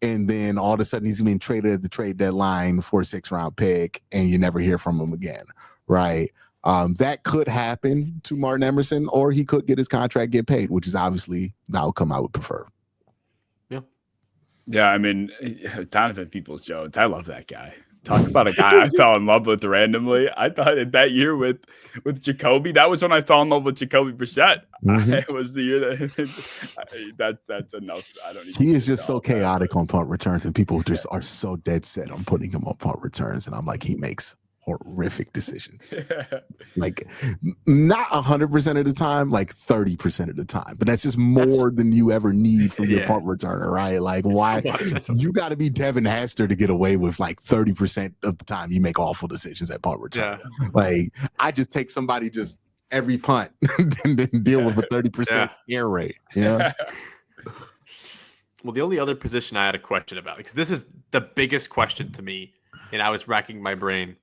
and then all of a sudden he's being traded at the trade deadline for a 6th-round pick, and you never hear from him again, right? That could happen to Martin Emerson, or he could get his contract, get paid, which is obviously the outcome I would prefer. Yeah, I mean, Donovan Peoples-Jones, I love that guy. Talk about a guy I fell in love with randomly. I thought that year with Jacoby, that was when I fell in love with Jacoby Brissett. Mm-hmm. It was the year that's enough. I don't. He is just so chaotic on punt returns, and people just are so dead set on putting him on punt returns. And I'm like, he makes horrific decisions. Like not 100% of the time, like 30% of the time. But that's just more than you ever need from your punt returner, right? Like why you got to be Devin Hester to get away with like 30% of the time you make awful decisions at punt return. Yeah. Like I just take somebody just every punt and then deal with a 30% error rate. Yeah. Well, the only other position I had a question about, because this is the biggest question to me, and I was racking my brain,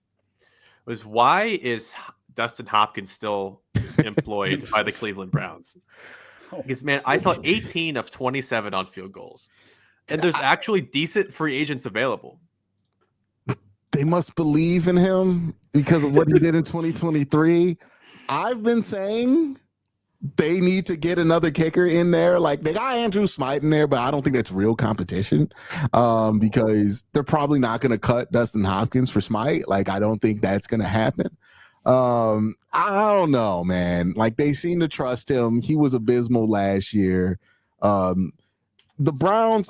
was why is Dustin Hopkins still employed by the Cleveland Browns? Because, man, I saw 18 of 27 on field goals, and there's actually decent free agents available. They must believe in him because of what he did in 2023. I've been saying they need to get another kicker in there. Like, they got Andrew Smythe in there, but I don't think that's real competition because they're probably not going to cut Dustin Hopkins for Smythe. Like, I don't think that's going to happen. I don't know, man. Like, they seem to trust him. He was abysmal last year. The Browns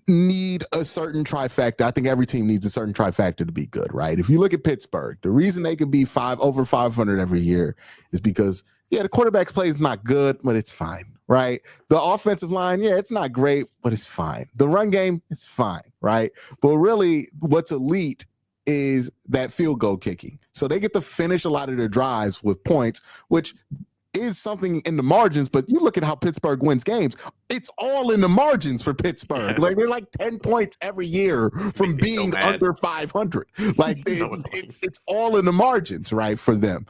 need a certain trifecta. I think every team needs a certain trifecta to be good, right? If you look at Pittsburgh, the reason they could be over 500 every year is because the quarterback's play is not good, but it's fine, right? The offensive line, it's not great, but it's fine. The run game, it's fine, right? But really, what's elite is that field goal kicking. So they get to finish a lot of their drives with points, which is something in the margins, but you look at how Pittsburgh wins games, it's all in the margins for Pittsburgh. Like, they're like 10 points every year from being under 500. Like, it's all in the margins, right, for them.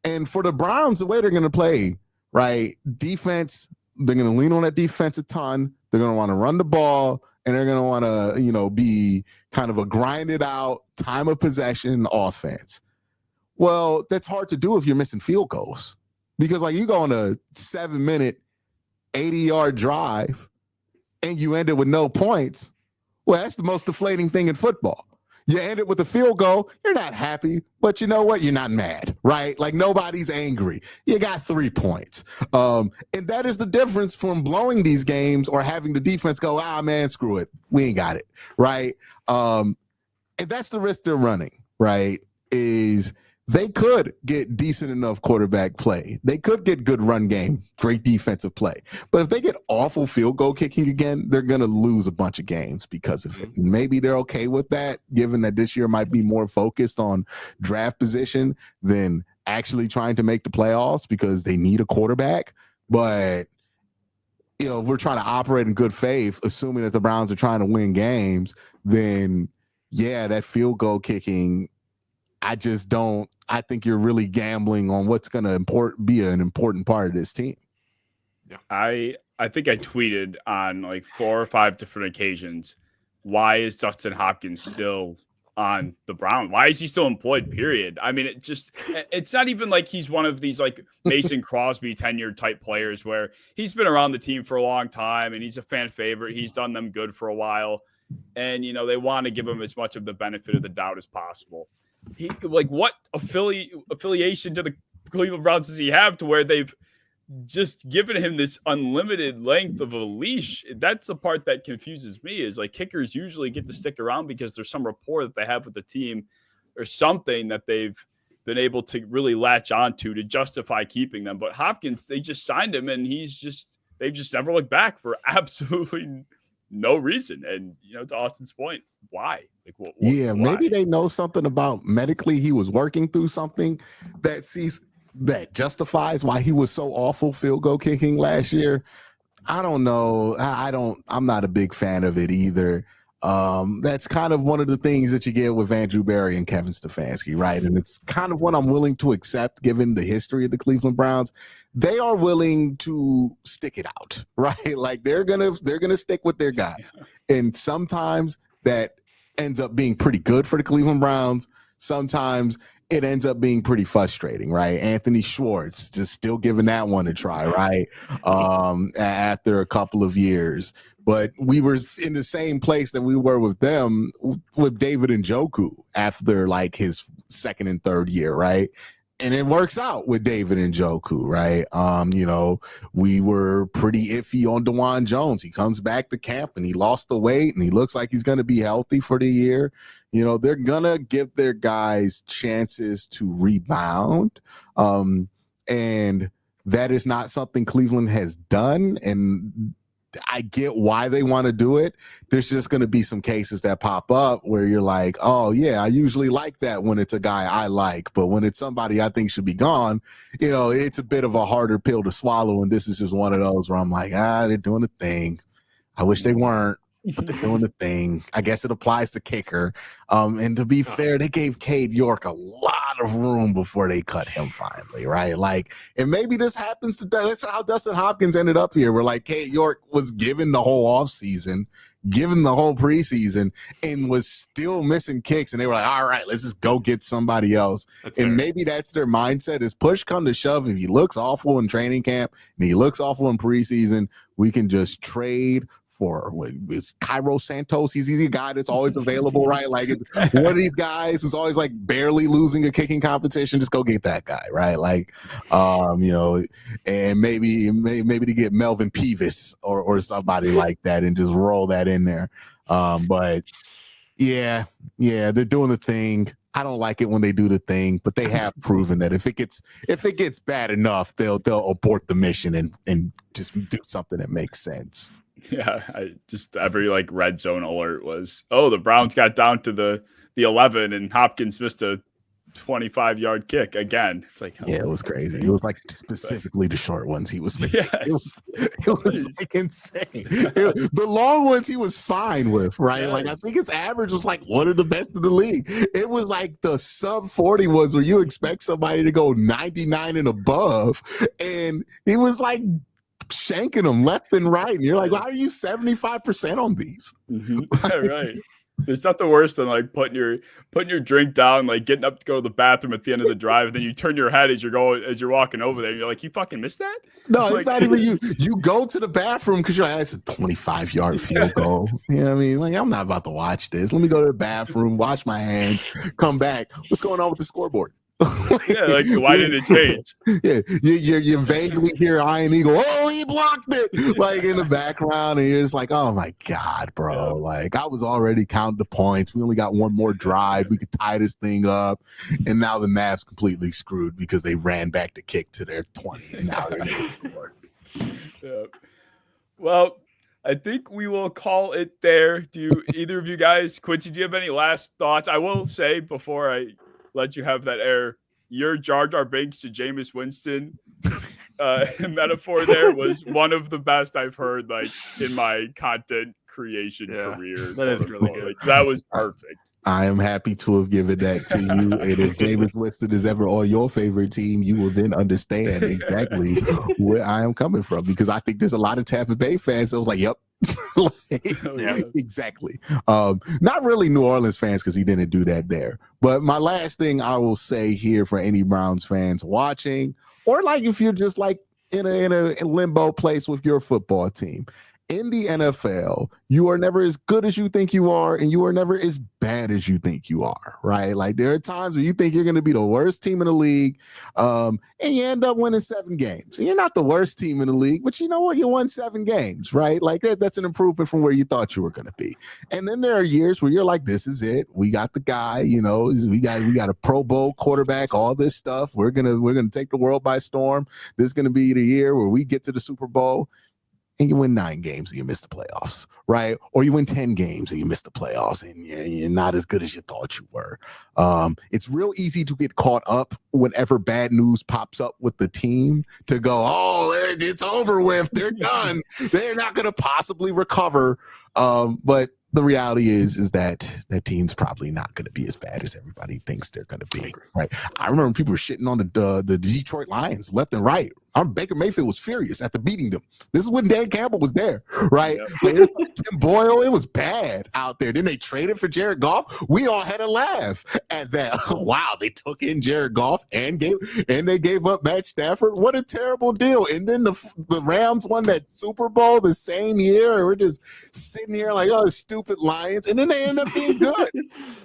And for the Browns, the way they're going to play, right, defense, they're going to lean on that defense a ton. They're going to want to run the ball, and they're going to want to, be kind of a grinded out time of possession offense. Well, that's hard to do if you're missing field goals because, like, you go on a 7-minute, 80-yard drive and you end it with no points. Well, that's the most deflating thing in football. You end it with a field goal, you're not happy, but you know what? You're not mad, right? Like, nobody's angry. You got 3 points. And that is the difference from blowing these games or having the defense go, man, screw it. We ain't got it, right? And that's the risk they're running, right, is they could get decent enough quarterback play. They could get good run game, great defensive play. But if they get awful field goal kicking again, they're going to lose a bunch of games because of it. Maybe they're okay with that, given that this year might be more focused on draft position than actually trying to make the playoffs because they need a quarterback. But, if we're trying to operate in good faith, assuming that the Browns are trying to win games, then, that field goal kicking, I think you're really gambling on what's going to be an important part of this team. Yeah. I think I tweeted on like 4 or 5 different occasions, why is Dustin Hopkins still on the Browns? Why is he still employed, period? I mean, it's not even like he's one of these like Mason Crosby tenure type players where he's been around the team for a long time and he's a fan favorite. He's done them good for a while. And, they want to give him as much of the benefit of the doubt as possible. He what affiliation to the Cleveland Browns does he have to where they've just given him this unlimited length of a leash? That's the part that confuses me is like kickers usually get to stick around because there's some rapport that they have with the team or something that they've been able to really latch onto to justify keeping them. But Hopkins, they just signed him and they've just never looked back for absolutely no reason. And, to Austin's point, why? Like, why? Maybe they know something about medically. He was working through something that justifies why he was so awful field goal kicking last year. I don't know. I'm not a big fan of it either. That's kind of one of the things that you get with Andrew Berry and Kevin Stefanski, right? And it's kind of what I'm willing to accept given the history of the Cleveland Browns. They are willing to stick it out, right? Like they're gonna stick with their guys. And sometimes that ends up being pretty good for the Cleveland Browns. Sometimes it ends up being pretty frustrating, right? Anthony Schwartz just still giving that one a try, right? After a couple of years. But we were in the same place that we were with them with David Njoku after like his second and third year, right? And it works out with David Njoku, right? We were pretty iffy on DeJuan Jones. He comes back to camp and he lost the weight and he looks like he's going to be healthy for the year. They're going to give their guys chances to rebound. And that is not something Cleveland has done. And I get why they want to do it. There's just going to be some cases that pop up where you're like, oh, yeah, I usually like that when it's a guy I like. But when it's somebody I think should be gone, it's a bit of a harder pill to swallow. And this is just one of those where I'm like, they're doing a thing. I wish they weren't, but they're doing the thing. I guess it applies to kicker. And to be fair, they gave Cade York a lot of room before they cut him finally, right? Like, and maybe this happens to that's how Dustin Hopkins ended up here, where like Cade York was given the whole offseason, given the whole preseason, and was still missing kicks. And they were like, all right, let's just go get somebody else. Maybe that's their mindset is push come to shove. If he looks awful in training camp and he looks awful in preseason, we can just trade for it's Cairo Santos. He's a guy that's always available, right? Like it's one of these guys who's always like barely losing a kicking competition. Just go get that guy, right? Like, and maybe to get Melvin Peavis or somebody like that and just roll that in there. But yeah, they're doing the thing. I don't like it when they do the thing, but they have proven that if it gets bad enough, they'll abort the mission and just do something that makes sense. Yeah, every like red zone alert was, the Browns got down to the 11 and Hopkins missed a 25-yard kick again. It's like, it was crazy. It was like specifically the short ones he was missing. Yes. It was like insane. The long ones he was fine with, right? Yes. Like I think his average was like one of the best in the league. It was like the sub 40 ones where you expect somebody to go 99 and above, and he was like shanking them left and right, and you're like, why are you 75% on these? Mm-hmm. Right. There's nothing worse than like putting your drink down, like getting up to go to the bathroom at the end of the drive, and then you turn your head as you're walking over there, and you're like, you fucking missed that? No, it's not even you. You go to the bathroom because you're like, it's a 25-yard field goal. You know what I mean? Like, I'm not about to watch this. Let me go to the bathroom, wash my hands, come back. What's going on with the scoreboard? Like why did it change? Yeah, you vaguely hear Ian Eagle, he blocked it, like in the background, and you're just like, oh my god, bro! Like I was already counting the points. We only got one more drive. We could tie this thing up, and now the Mavs completely screwed because they ran back to kick to their 20, and now they're going to score. Yeah. Well, I think we will call it there. Do either of you guys, Quincy, do you have any last thoughts? I will say before I let you have that air, your Jar Jar Binks to Jameis Winston metaphor there was one of the best I've heard like in my content creation career. That is really good. Like, that was perfect. I am happy to have given that to you. And if Jameis Winston is ever on your favorite team, you will then understand exactly where I am coming from, because I think there's a lot of Tampa Bay fans that was like, yep. Exactly. Not really New Orleans fans, because he didn't do that there. But my last thing I will say here for any Browns fans watching, or like if you're just like in a limbo place with your football team, in the NFL, you are never as good as you think you are, and you are never as bad as you think you are, right? Like there are times where you think you're going to be the worst team in the league, and you end up winning 7 games. And you're not the worst team in the league, but you know what? You won 7 games, right? Like that's an improvement from where you thought you were going to be. And then there are years where you're like, this is it. We got the guy, we got a Pro Bowl quarterback, all this stuff. We're gonna take the world by storm. This is going to be the year where we get to the Super Bowl. And you win 9 games and you miss the playoffs, right? Or you win 10 games and you miss the playoffs and you're not as good as you thought you were. It's real easy to get caught up whenever bad news pops up with the team to go, it's over with. They're done. They're not going to possibly recover. But the reality is that that team's probably not going to be as bad as everybody thinks they're going to be, right? I remember people were shitting on the Detroit Lions left and right. Baker Mayfield was furious after beating them. This is when Dan Campbell was there, right? Yep. Like, Tim Boyle, it was bad out there. Then they traded for Jared Goff. We all had a laugh at that. Wow, they took in Jared Goff and they gave up Matt Stafford. What a terrible deal. And then the Rams won that Super Bowl the same year. And we're just sitting here like, stupid Lions. And then they end up being good.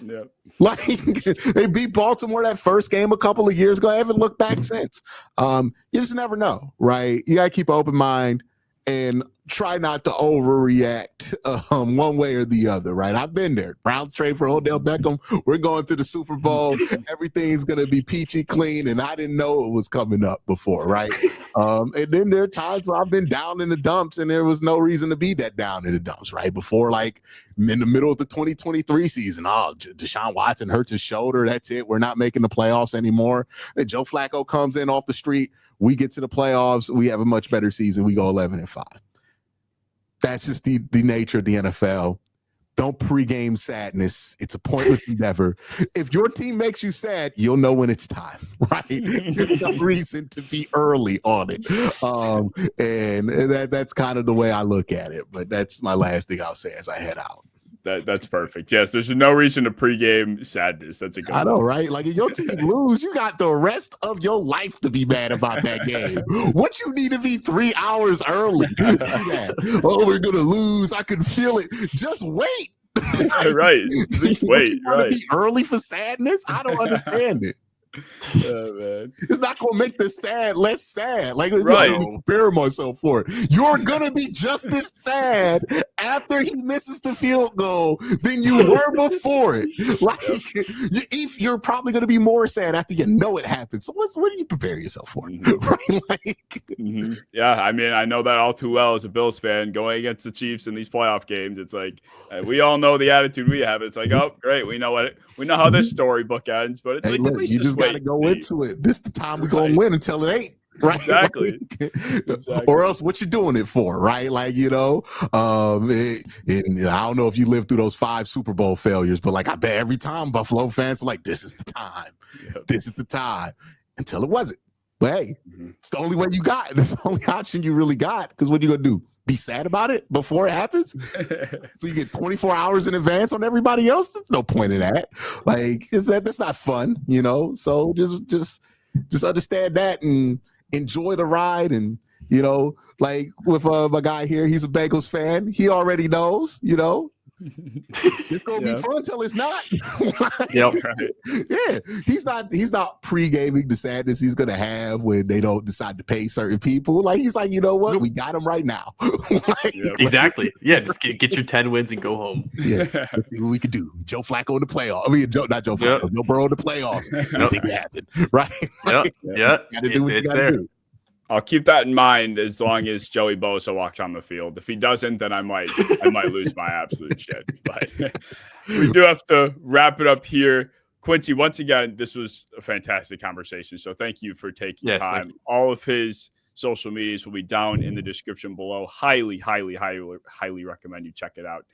Yep. Like they beat Baltimore that first game a couple of years ago. I haven't looked back since. You just never know, right? You gotta keep an open mind and try not to overreact one way or the other, right? I've been there. Browns trade for Odell Beckham. We're going to the Super Bowl. Everything's going to be peachy clean, and I didn't know it was coming up before, right? And then there are times where I've been down in the dumps, and there was no reason to be that down in the dumps, right? Before, like, in the middle of the 2023 season, Deshaun Watson hurts his shoulder. That's it. We're not making the playoffs anymore. Then Joe Flacco comes in off the street. We get to the playoffs. We have a much better season. We go 11-5. That's just the nature of the NFL. Don't pregame sadness. It's a pointless endeavor. If your team makes you sad, you'll know when it's time, right? There's no reason to be early on it. And that's kind of the way I look at it. But that's my last thing I'll say as I head out. That's perfect. Yes, there's no reason to pregame sadness. That's a good I know, right? Like if your team lose, you got the rest of your life to be mad about that game. What you need to be 3 hours early? Oh, we're gonna lose. I can feel it. Just wait. Right. Just wait. You want to be early for sadness? I don't understand it. Oh, man. It's not gonna make the sad less sad. Like, right. I'm just preparing myself for it. You're gonna be just as sad after he misses the field goal than you were before it. Like, you're probably gonna be more sad after you know it happened. So what do you prepare yourself for? Right? Like, yeah, I mean, I know that all too well as a Bills fan going against the Chiefs in these playoff games. It's like we all know the attitude we have. It's like, oh, great, we know how this storybook ends. But it's hey, like, look, you just got to go into it. This is the time we're gonna win until it ain't. Right. Exactly. Or else what you doing it for, right? Like, I don't know if you lived through those 5 Super Bowl failures, but like I bet every time Buffalo fans are like, this is the time. Yep. This is the time. Until it wasn't. But hey, it's the only way you got. It's the only option you really got. Because what are you gonna do? Be sad about it before it happens? So you get 24 hours in advance on everybody else? There's no point in that. Like, that's not fun, So just understand that and enjoy the ride. And like with my guy here, he's a Bengals fan. He already knows, it's gonna be fun till it's not. Yep. Yeah, he's not pre-gaming the sadness he's gonna have when they don't decide to pay certain people. Like, he's like, you know what, we got him right now. Exactly. Yeah, just get your 10 wins and go home. Yeah, let's see what we could do. Joe Flacco in the playoffs. I mean, not Joe Flacco. Joe Burrow in the playoffs. Anything can happen, right? Yeah. Gotta do what you gotta do. I'll keep that in mind as long as Joey Bosa walks on the field. If he doesn't, then I might lose my absolute shit. But we do have to wrap it up here. Quincy, once again, this was a fantastic conversation. So thank you for taking time. All of his social medias will be down in the description below. Highly, highly, highly, highly recommend you check it out.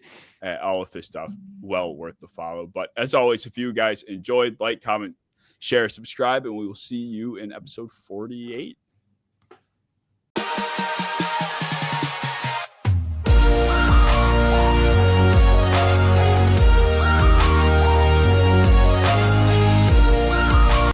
All of his stuff, well worth the follow. But as always, if you guys enjoyed, like, comment, share, subscribe, and we will see you in episode 48.